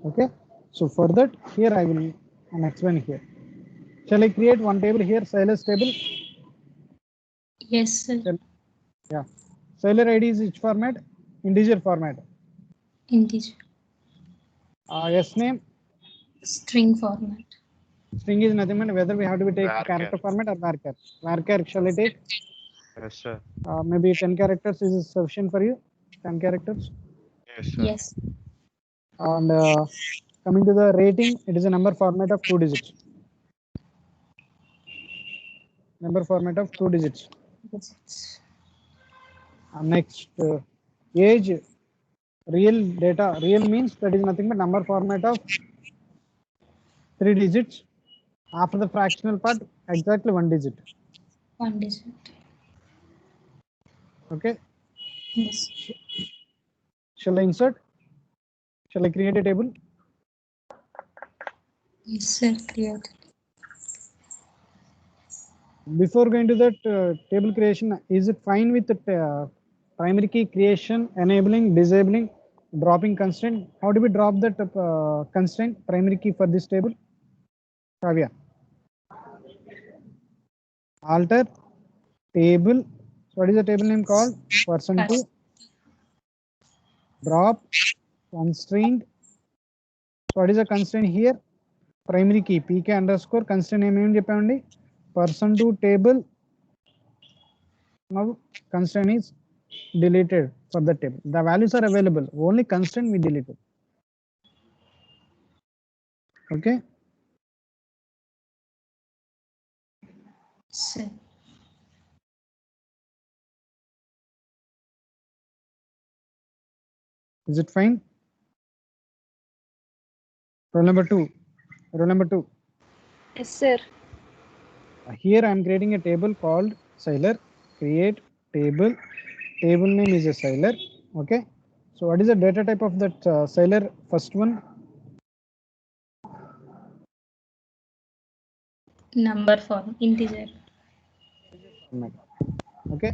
A: Okay, so for that, here I will explain here. Shall I create one table here, stylus table?
B: Yes, sir.
A: Yeah. Sailor ID is which format? Integer format.
B: Integer.
A: S name,
B: String format.
A: string is nothing but whether we have to be take
D: Varchar.
A: character format or varchar. Varchar shall I take?
D: Yes, sir.
A: Maybe 10 characters is sufficient for you. 10 characters.
D: Yes, sir.
B: Yes.
A: And coming to the rating, it is a number format of 2 digits. Number format of 2 digits.
B: Digits.
A: Next, age, real data. Real means that is nothing but number format of 3 digits. After the fractional part, exactly 1 digit.
B: 1 digit.
A: Okay.
B: Yes.
A: Shall I insert? Shall I create a table?
B: Yes, sir. Create.
A: Before going to that table creation, is it fine with the primary key creation, enabling, disabling, dropping constraint? How do we drop that constraint, primary key for this table? Kavya. Alter, table. So what is the table name called? Person to drop, constraint. So what is the constraint here? Primary key, pk underscore constraint name em cheppandi. Person to table. Now constraint is deleted for the table. The values are available, only constraint we deleted. Okay.
B: Sir.
A: Is it fine? Roll number 2. Roll number 2.
E: Yes, sir.
A: Here I am creating a table called Sailor. Create table. Table name is a Sailor. Okay. So what is the data type of that Sailor first one?
B: Number form, integer.
A: Format. Okay.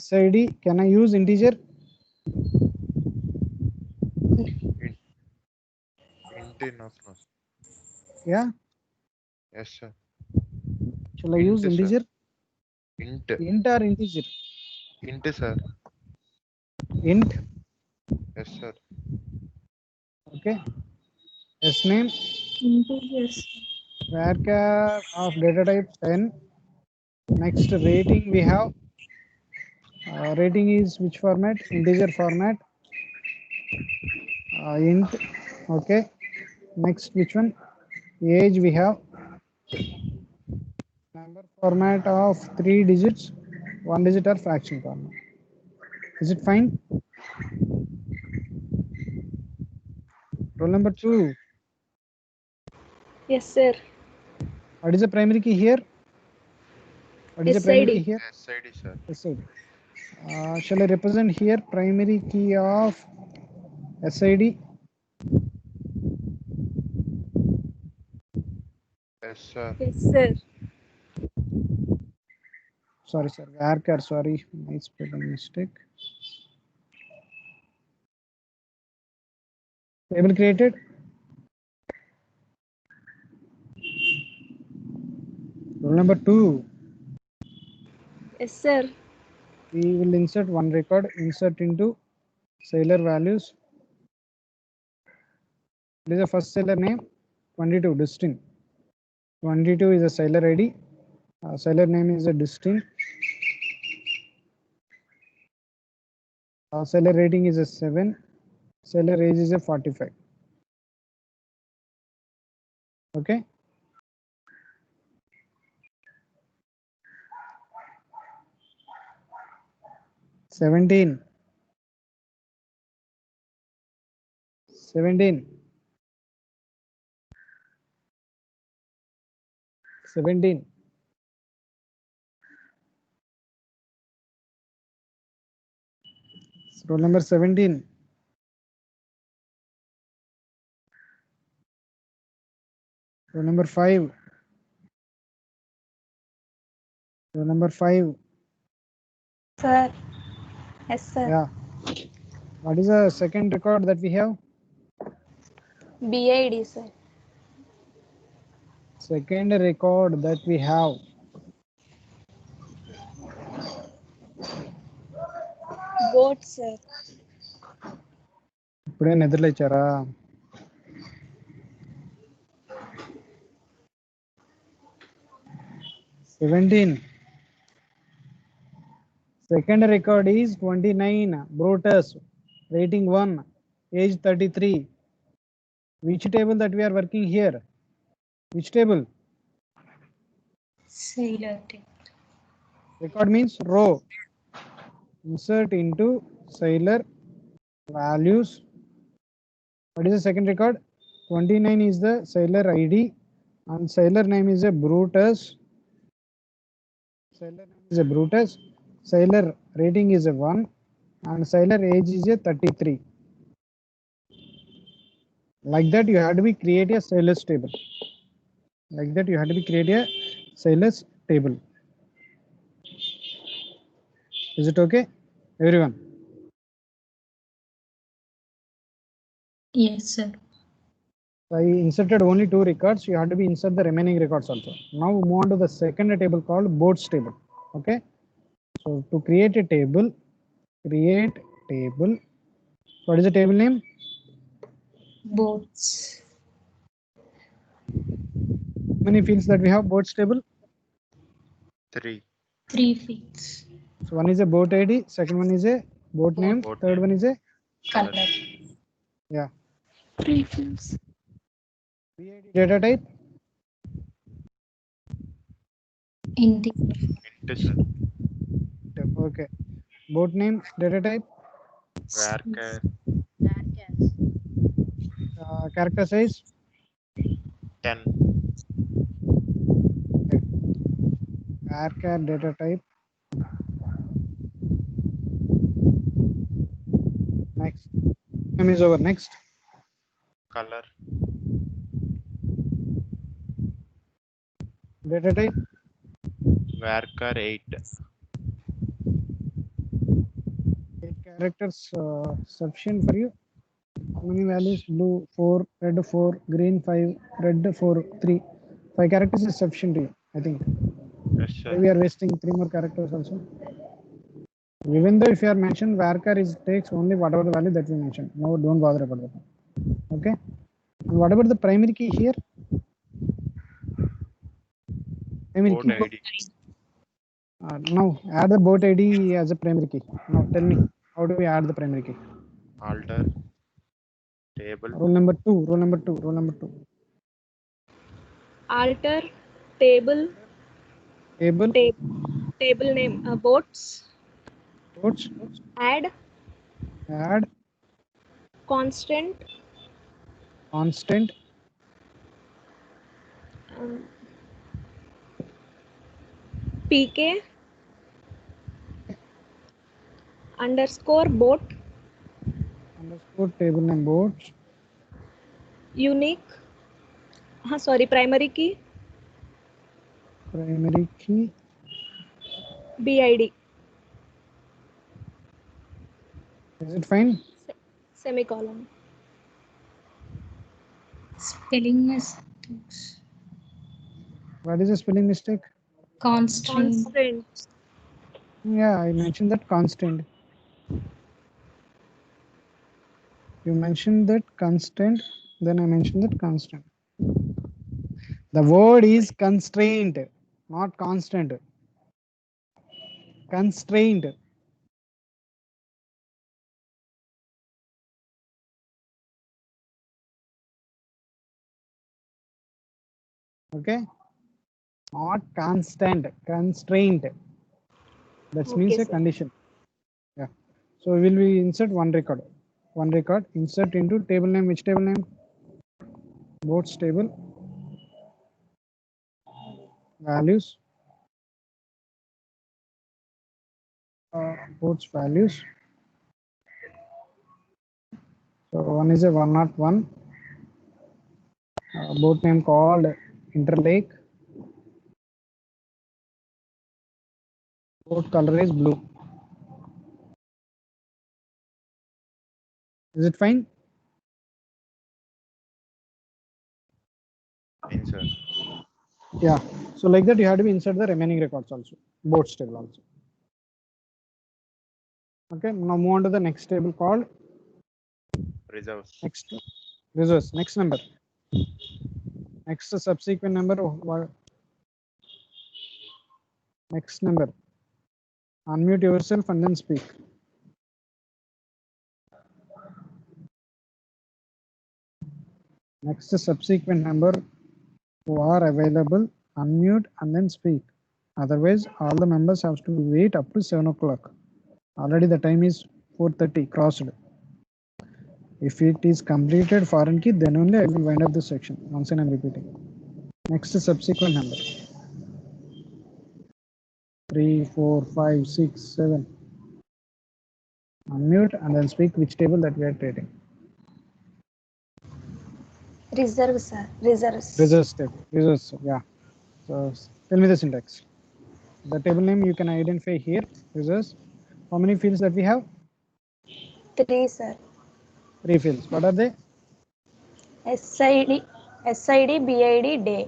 A: SID, can I use integer?
D: Int enough, no, sir.
A: Yeah.
D: Yes, sir.
A: Shall I
D: Int,
A: use
D: sir.
A: integer?
D: Int,
A: Int or integer?
D: int, sir.
A: Int.
D: Yes, sir.
A: Okay. S name.
B: Integers.
A: Varchar of data type 10. Next rating we have. Rating is which format? Integer format. Int. Okay. Next which one? Age we have. Number format of 3 digits, 1 digit or fraction format. Is it fine? Roll number 2.
C: Yes, sir.
A: What is the primary key here? What is the primary key
C: SID.
A: here?
D: SID, sir.
A: SID. Shall I represent here primary key of SID?
D: Yes, sir.
C: Yes, sir.
A: Sorry, sir. Varchar. Sorry, my spelling mistake. Table created. Roll number 2.
C: Yes, sir.
A: We will insert one record. Insert into Sailor values. What is the first Sailor name? 22. Distin. 22 is a Sailor ID. Sailor name is a Distin. Sailor rating is a 7. Sailor age is a 45. Okay. Seventeen. 17. 17. Roll number 17. Roll number 5. Roll number 5.
C: Sir. Yes, sir.
A: Yeah. What is the second record that we have?
C: BID, sir.
A: Second record that we have.
C: Boat, sir.
A: ఇప్పుడే నిద్రలో ఇచ్చారా? Second record is 29. Brutus. Rating 1. Age 33. Which table that we are working here? Which table?
B: Sailor table.
A: Record means row. Insert into Sailor values. What is the second record? 29 is the Sailor ID and Sailor name is a Brutus. Sailor name is a Brutus. Sailor rating is a 1 and Sailor age is a 33. Like that you have to be create a Sailor's table. Like that you have to be create a Sailor's table. Is it okay, everyone?
B: Yes, sir.
A: I inserted only 2 records. You have to be insert the remaining records also. Now move on to the second table called boats table. Okay. So to create a table, create table. What is the table name?
B: Boats.
A: How many fields that we have boats table?
D: 3.
B: 3 fields.
A: So one is a boat ID, second one is a boat name,
D: Boat
A: third
D: name.
A: one is a
B: Color.
A: yeah.
C: 3 fields.
A: Data type
B: Integer.
D: Int, sir.
A: okay. Boat name data type
D: Varchar.
E: Varchars.
A: character size
D: 10.
A: varchar data type Next. Time is over. Next.
D: Color.
A: Data type.
D: Varchar 8.
A: 8 characters sufficient for you. How many values? Blue 4, red 4, green 5, red 4, 3. 5 characters is sufficient to you, I think.
D: Yes, sir.
A: We are wasting 3 more characters also. Even though if you are mentioned varchar is takes only whatever the value that we mentioned. No, don't bother about that. Okay. And what about the primary key here? Primary
D: Boat
A: key.
D: ID.
A: Now add the boat ID as a primary key. Now tell me, how do we add the primary key?
D: Alter. Table.
A: Rule number 2. Rule number 2. Rule number 2.
C: Alter table
A: Table.
C: table name boats.
A: Boats.
C: Add
A: Add
C: constant
A: constant
C: pk underscore boat
A: underscore table name boats.
C: unique sorry primary key
A: Primary key.
C: bid
A: Is it fine?
C: semicolon.
B: Spelling mistakes.
A: What is the spelling mistake?
B: Constraint.
C: Constant.
A: Yeah, I mentioned that constant. You mentioned that constant, then I mentioned that constant. The word is constraint, not constant. Constraint. Okay, not constant. Constraint. That means
C: Okay,
A: a
C: sir.
A: condition. Yeah. So we will be insert one record. One record. Insert into table name. Which table name? Boats table. Values. Boats values. So one is a 101. Boat name called Interlake. Boat color is blue. Is it fine?
D: Fine, sir.
A: Yeah. So like that you have to insert the remaining records also. Boats table also. Okay. Now move on to the next table called
D: Reserves.
A: next resource. Next number. Next subsequent number. Next number. Unmute yourself and then speak. Next subsequent number who are available, unmute and then speak. Otherwise, all the members have to wait up to 7 o'clock. Already the time is 4:30 crossed. If it is completed foreign key, then only I will wind up this section. Once again, I'm repeating. Next subsequent number. 3, 4, 5, 6, 7. Unmute and then speak which table that we are trading.
C: Reserve, sir. Reserves.
A: Reserves table. Reserves, yeah. So tell me the syntax. The table name you can identify here. Reserves. How many fields that we have?
C: 3, sir.
A: 3 fields. What are they?
C: SID, BID, day.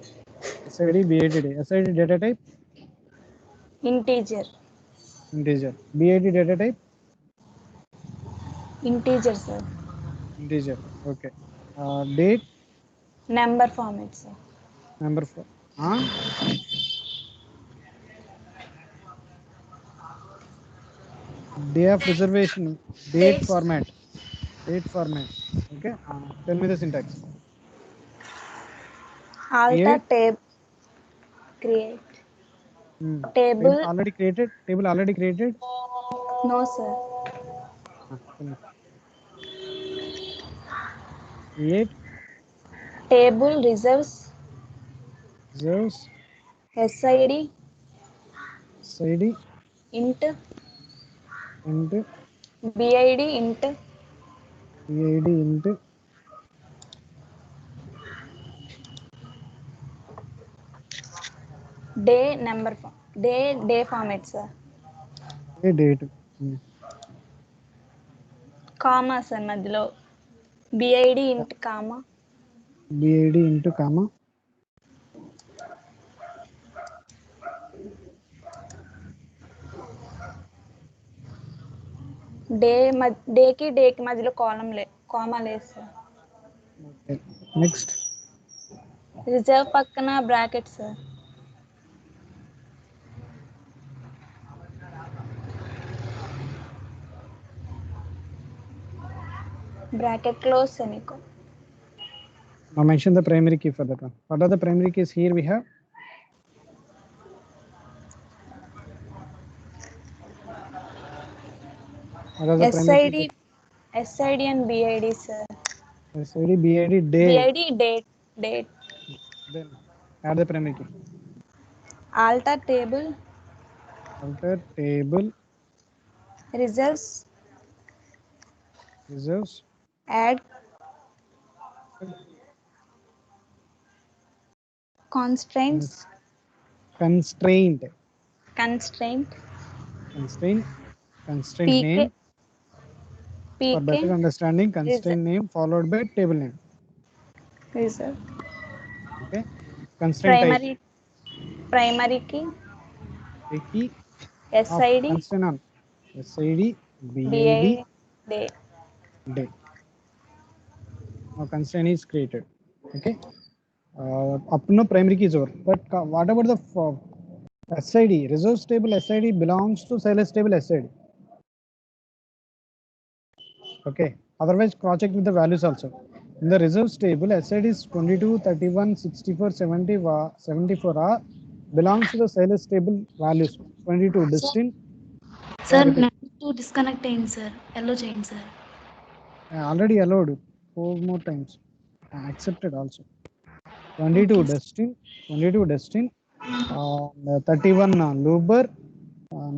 A: SID, BID, day. SID data type,
C: Integer.
A: integer. BID data type,
C: Integer, sir.
A: integer. Okay. Date,
C: Number format, sir.
A: number 4. Day of reservation, date format. Date format. Okay. Tell me the syntax.
C: Alter
A: Create.
C: tab. Create.
A: Table
C: Table.
A: already created. Table already created.
C: No, sir.
A: Tell me. Create.
C: Table reserves.
A: Reserves.
C: SID.
A: SID.
C: Int.
A: And
C: BID. Int.
A: BID into
C: Day number. Day format, sir.
A: date.
C: Comma, sir, మధ్యలో BID into comma.
A: BID into comma. డేకి మధ్యలో comma లేదు sir. Okay. Next.
C: Reserve పక్కన bracket sir. Bracket close semicolon.
A: Now mention the primary key for that one. What are the primary keys here we have? What are the primary keys?
C: SID and BID, sir.
A: SID, BID, date.
C: BID, date.
A: Then add the primary key.
C: Alter table.
A: Alter table.
C: Results.
A: Add.
C: Constraints.
A: Constraint
C: PK.
A: name. For better understanding, constraint name followed by table name.
C: Result.
A: Okay. Constraint type.
C: Primary key.
A: Key.
C: SID.
A: Constraint on. SID, BID,
C: day.
A: Now constraint is created. Okay. Up to now primary key is over. But what about the SID? Reserves table SID belongs to Silas table SID. Okay. Otherwise, cross check with the values also. In the reserves table, SID is 22, 31, 64, 70, 74 are belongs to the Silas table values. 22 distinct.
B: Sir, to disconnect ayin sir. Allow cheyandi sir.
A: Already allowed 4 more times. Accepted also. 22 distinct. 31 Luber.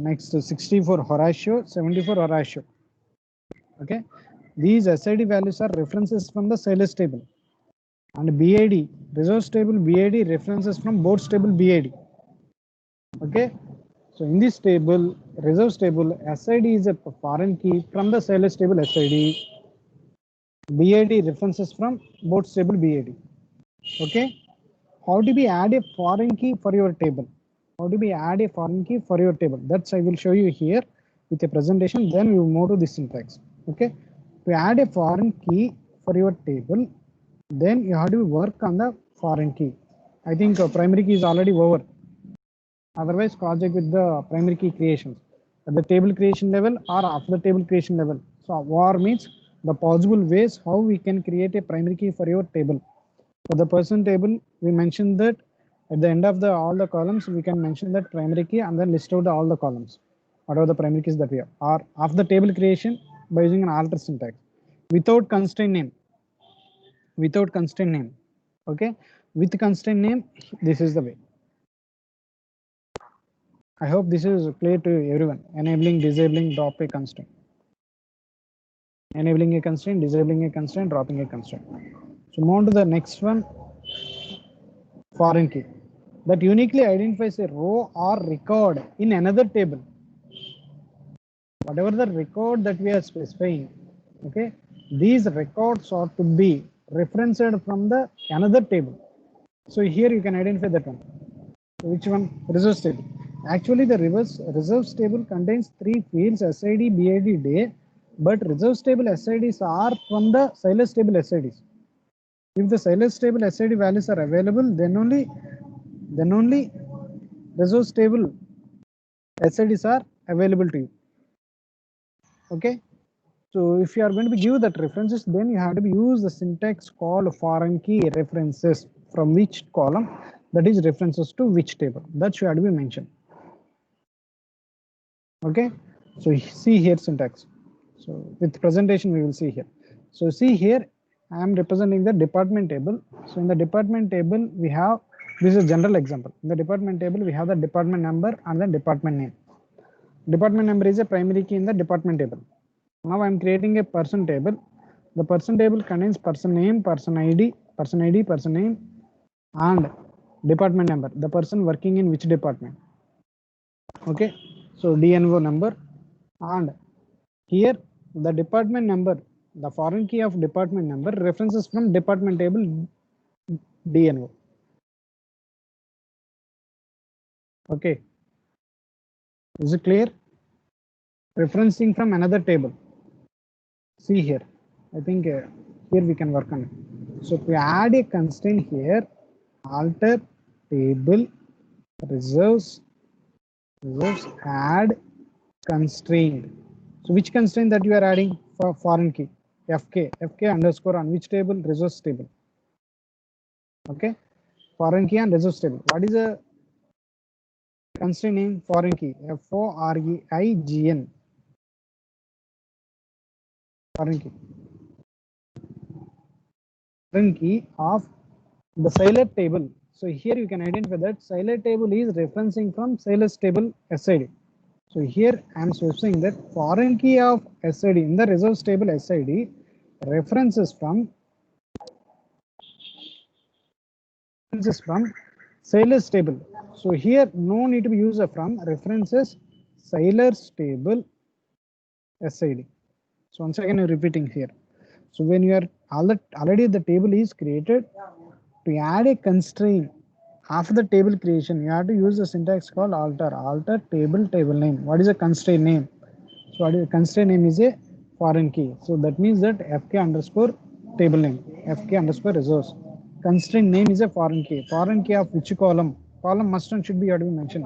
A: Next 64 Horatio, 74 Horatio. Okay. These SID values are references from the Silas table. And BID, reserves table BID references from boards table BID. Okay. So in this table, reserves table, SID is a foreign key from the Silas table SID. BID references from boards table BID. Okay. How do we add a foreign key for your table? That's I will show you here with a presentation. Then we will move to this syntax. Okay. To add a foreign key for your table, then you have to work on the foreign key. I think primary key is already over. Otherwise, project with the primary key creations at the table creation level or after the table creation level. So WAR means the possible ways how we can create a primary key for your table. For the person table, we mentioned that at the end of all the columns, we can mention that primary key and then list out all the columns. What are the primary keys that we have? Or after the table creation by using an alter syntax without constraint name. Okay. With constraint name, this is the way. I hope this is clear to everyone. Enabling, disabling, drop a constraint. Enabling a constraint, disabling a constraint, dropping a constraint. So move on to the next one. Foreign key that uniquely identifies a row or record in another table. Whatever the record that we are specifying, okay, these records ought to be referenced from the another table. So here you can identify that one. So which one? Reserves table. Actually, the reserves table contains 3 fields: SID, BID, day. But reserves table SIDs are from the Silas table SIDs. If the Silas table SID values are available, then only reserves table SIDs are available to you. Okay. So if you are going to give that references, then you have to use the syntax called foreign key references from which column, that is references to which table. That should be mentioned. Okay. So see here syntax. So with presentation we will see here. So see here I am representing the department table. So in the department table we have, this is a general example. In the department table we have the department number and the department name. Department number is a primary key in the department table. Now I am creating a person table. The person table contains person name, person ID, person name, and department number. The person working in which department. Okay, so DNO number, and here the department number, the foreign key of department number references from department table DNO. Okay, is it clear? Referencing from another table. See here, I think here we can work on it. So if we add a constraint here, alter table reserves add constraint. So which constraint that you are adding for foreign key? fk underscore on which table? Resource table. Okay, foreign key and resource table. What is the constraint name? Foreign key, FOREIGN. Foreign key of the Sailor table. So here you can identify that Sailor table is referencing from Sailor's table SID. So here I am specifying that foreign key of SID in the reserves table SID references from Sailor's table. So here no need to be used from references Sailor's table SID. So once again repeating here. So when you are already the table is created, to add a constraint after the table creation, you have to use the syntax called alter table name. What is a constraint name? So what is a constraint name is a foreign key. So that means that fk underscore table name, fk underscore resource. Constraint name is a foreign key. Foreign key of which column? Column must and should be have to be mentioned.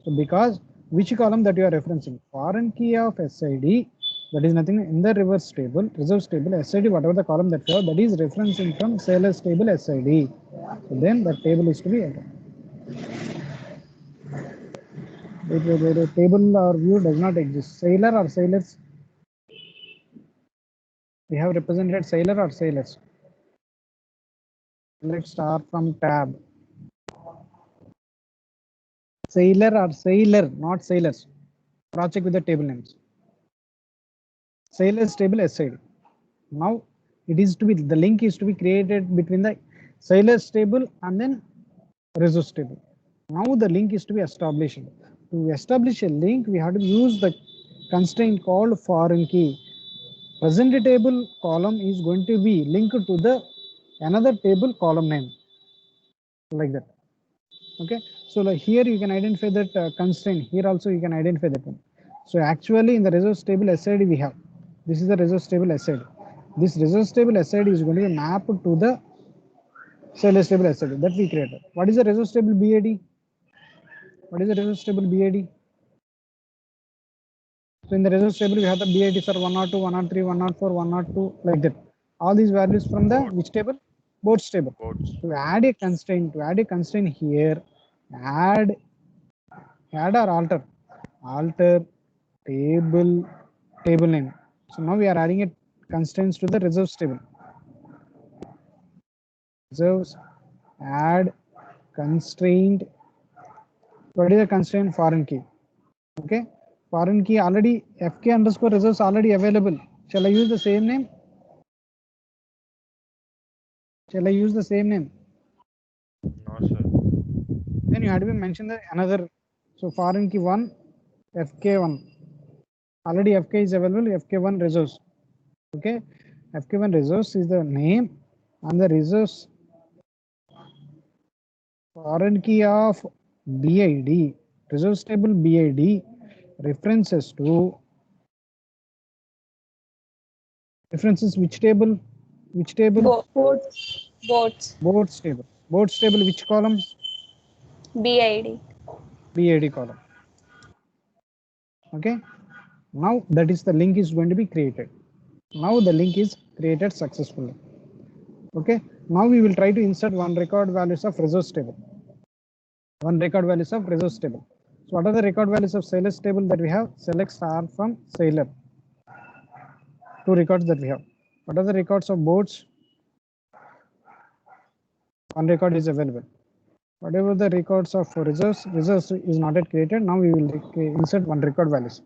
A: So because which column that you are referencing? Foreign key of SID, that is nothing in the reverse table, reserves table SID, whatever the column that you have, that is referencing from Sailor's table SID. So then the table is to be the table or view does not exist. Sailor or sailors? We have represented sailor or sailors. Let's start from tab. Sailor or sailor, not sailors. Cross check with the table names. Sailors table SID. Now it is to be, the link is to be created between the sailors table and then resource table. Now the link is to be established. To establish a link, we have to use the constraint called foreign key. Present table column is going to be linked to the another table column name, like that. Okay, so like here you can identify that constraint. Here also you can identify that one. So actually in the resource table SID we have, this is the resource table SID. This resource table SID is going to be mapped to the Sailor's table SID that we created. What is the resource table BID? What is the resource table BID? So in the resource table we have the BIDs are 102, 103, 104, 102, like that. All these values from the which table? Boards table. To add a constraint, here, add or alter table name. So now we are adding a constraints to the reserves table. Reserves add constraint. What is the constraint? Foreign key. Okay, foreign key already fk underscore reserves already available. Shall I use the same name? Shall I use the same name?
D: No, sir.
A: Then you have to be mentioned the another. So foreign key 1, fk1. Already fk is available, fk1 resource. Okay, fk1 resource is the name and the resource foreign key of BID, resource table BID references to which table? Which table? Boards table. Boards table which column?
C: BID.
A: BID column. Okay. Now that is the link is going to be created. Now the link is created successfully. Okay. Now we will try to insert one record values of resource table. One record values of resource table. So what are the record values of Sailor's table that we have? Select star from Sailor. 2 records that we have. What are the records of boards? 1 record is available. Whatever the records of reserves is not yet created. Now we will insert 1 record values.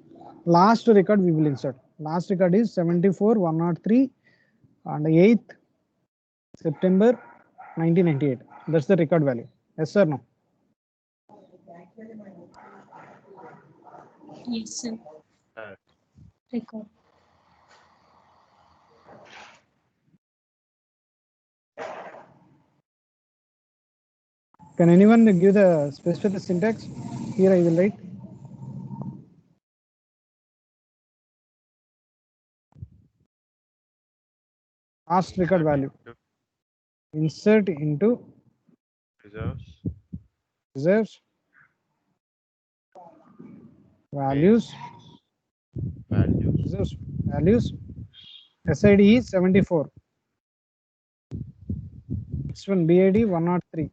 A: Last record we will insert. Last record is 74, 103, on the 8th September 1998. That's the record value. Yes or no?
B: Yes, sir.
D: Uh,
B: Record.
A: Can anyone give the specific syntax? Here I will write. Past record value. Insert into
D: reserves.
A: reserves. Values.
D: Values.
A: Reserves. Values. SID is 74. Next one BID 103.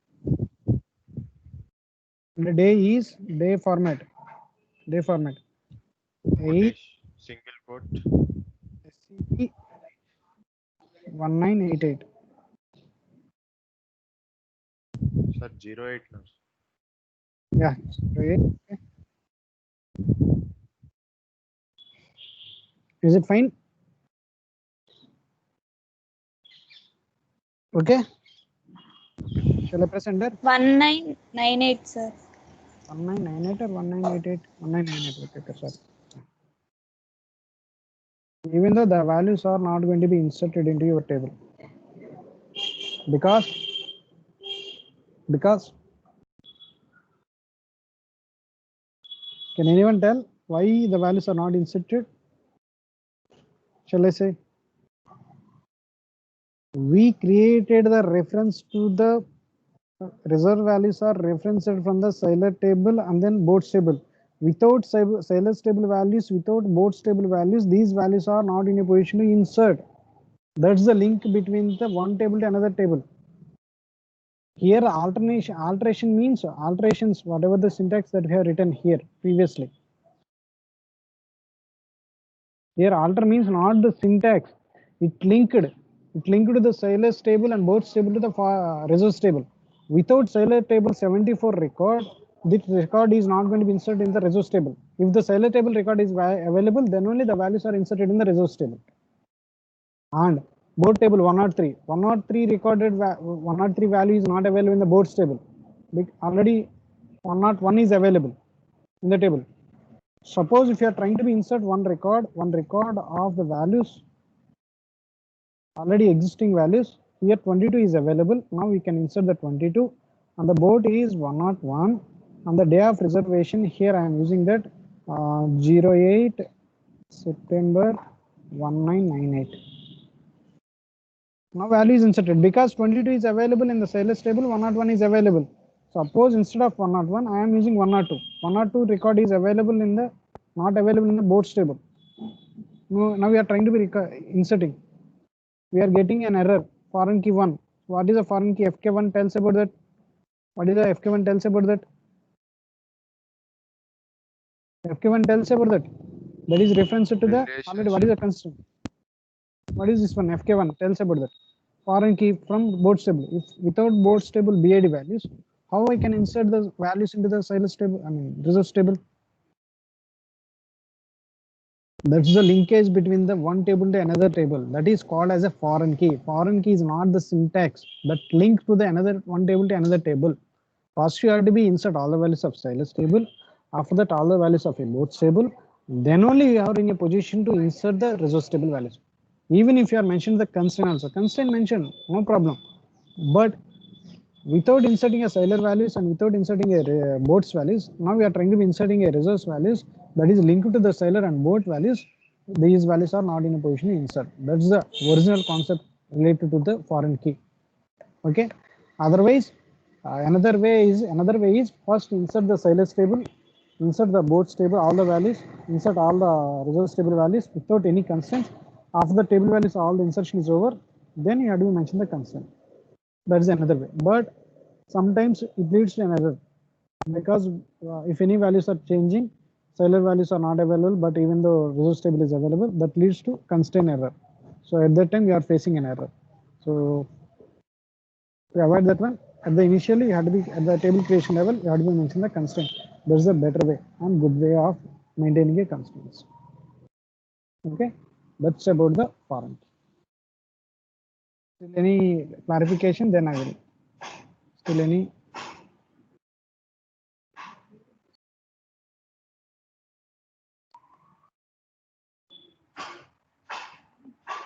A: The day is day format. Day format. 8
D: Single quote.
A: SCP 1988.
D: Sir, 08 now.
A: Yeah. Okay. Is it fine? Okay. Shall I press enter?
C: 1998, sir.
A: 1998 or 1988? 1998. Okay, sorry. Even though the values are not going to be inserted into your table. Because can anyone tell why the values are not inserted? Shall I say? We created the reference to the reserve values are referenced from the Euler table and then Bode's table. Without Euler's table values, without Bode's table values, these values are not in a position to insert. That's the link between the one table to another table. Here alteration means alterations, whatever the syntax that we have written here previously. Here alter means not the syntax. It linked to the Euler's table and Bode's table to the resource table. Without Euler table 74 record, this record is not going to be inserted in the resource table. If the Euler table record is available, then only the values are inserted in the resource table. And Bode table 103 recorded 103 value is not available in the Bode's table. Already 101 is available in the table. Suppose if you are trying to be insert one record of the values, already existing values, here 22 is available. Now we can insert the 22 and the Bode is 101. On the day of reservation, here I am using that 08 September 1998. Now value is inserted because 22 is available in the Euler's table, 101 is available. Suppose instead of 101, I am using 102. 102 record is available in the not available in the Bode's table. Now we are trying to be inserting. We are getting an error. Foreign key 1. What is the foreign key? FK1 tells about that. What is the FK1 tells about that? FK1 tells about that. That is reference to the already. What is the constraint? What is this one? FK1 tells about that. Foreign key from Bode's table. If without Bode's table BID values, how I can insert the values into the Euler's table? I mean resource table. That's the linkage between the one table to another table. That is called as a foreign key. Foreign key is not the syntax, but link to the another one table to another table. First you have to be insert all the values of Euler's table. After that all the values of a Bode's table. Then only you are in a position to insert the resource table values. Even if you are mentioned the constraint also, constraint mentioned, no problem. But without inserting a Euler values and without inserting a Bode's values, now we are trying to be inserting a resource values that is linked to the Euler and Bode values. These values are not in a position to insert. That's the original concept related to the foreign key. Okay. Otherwise, another way is first insert the Euler's table, insert the Bode's table, all the values, insert all the resource table values without any constraints. After the table values, all the insertion is over. Then you have to mention the constraint. That is another way. But sometimes it leads to an error because if any values are changing, Euler values are not available, but even though resource table is available, that leads to constraint error. So at that time you are facing an error. So to avoid that one, at the initially you have to be at the table creation level, you have to be mentioning the constraint. That's the better way and good way of maintaining a constraints. Okay, that's about the foreign key. Still any clarification? Then I will. Still any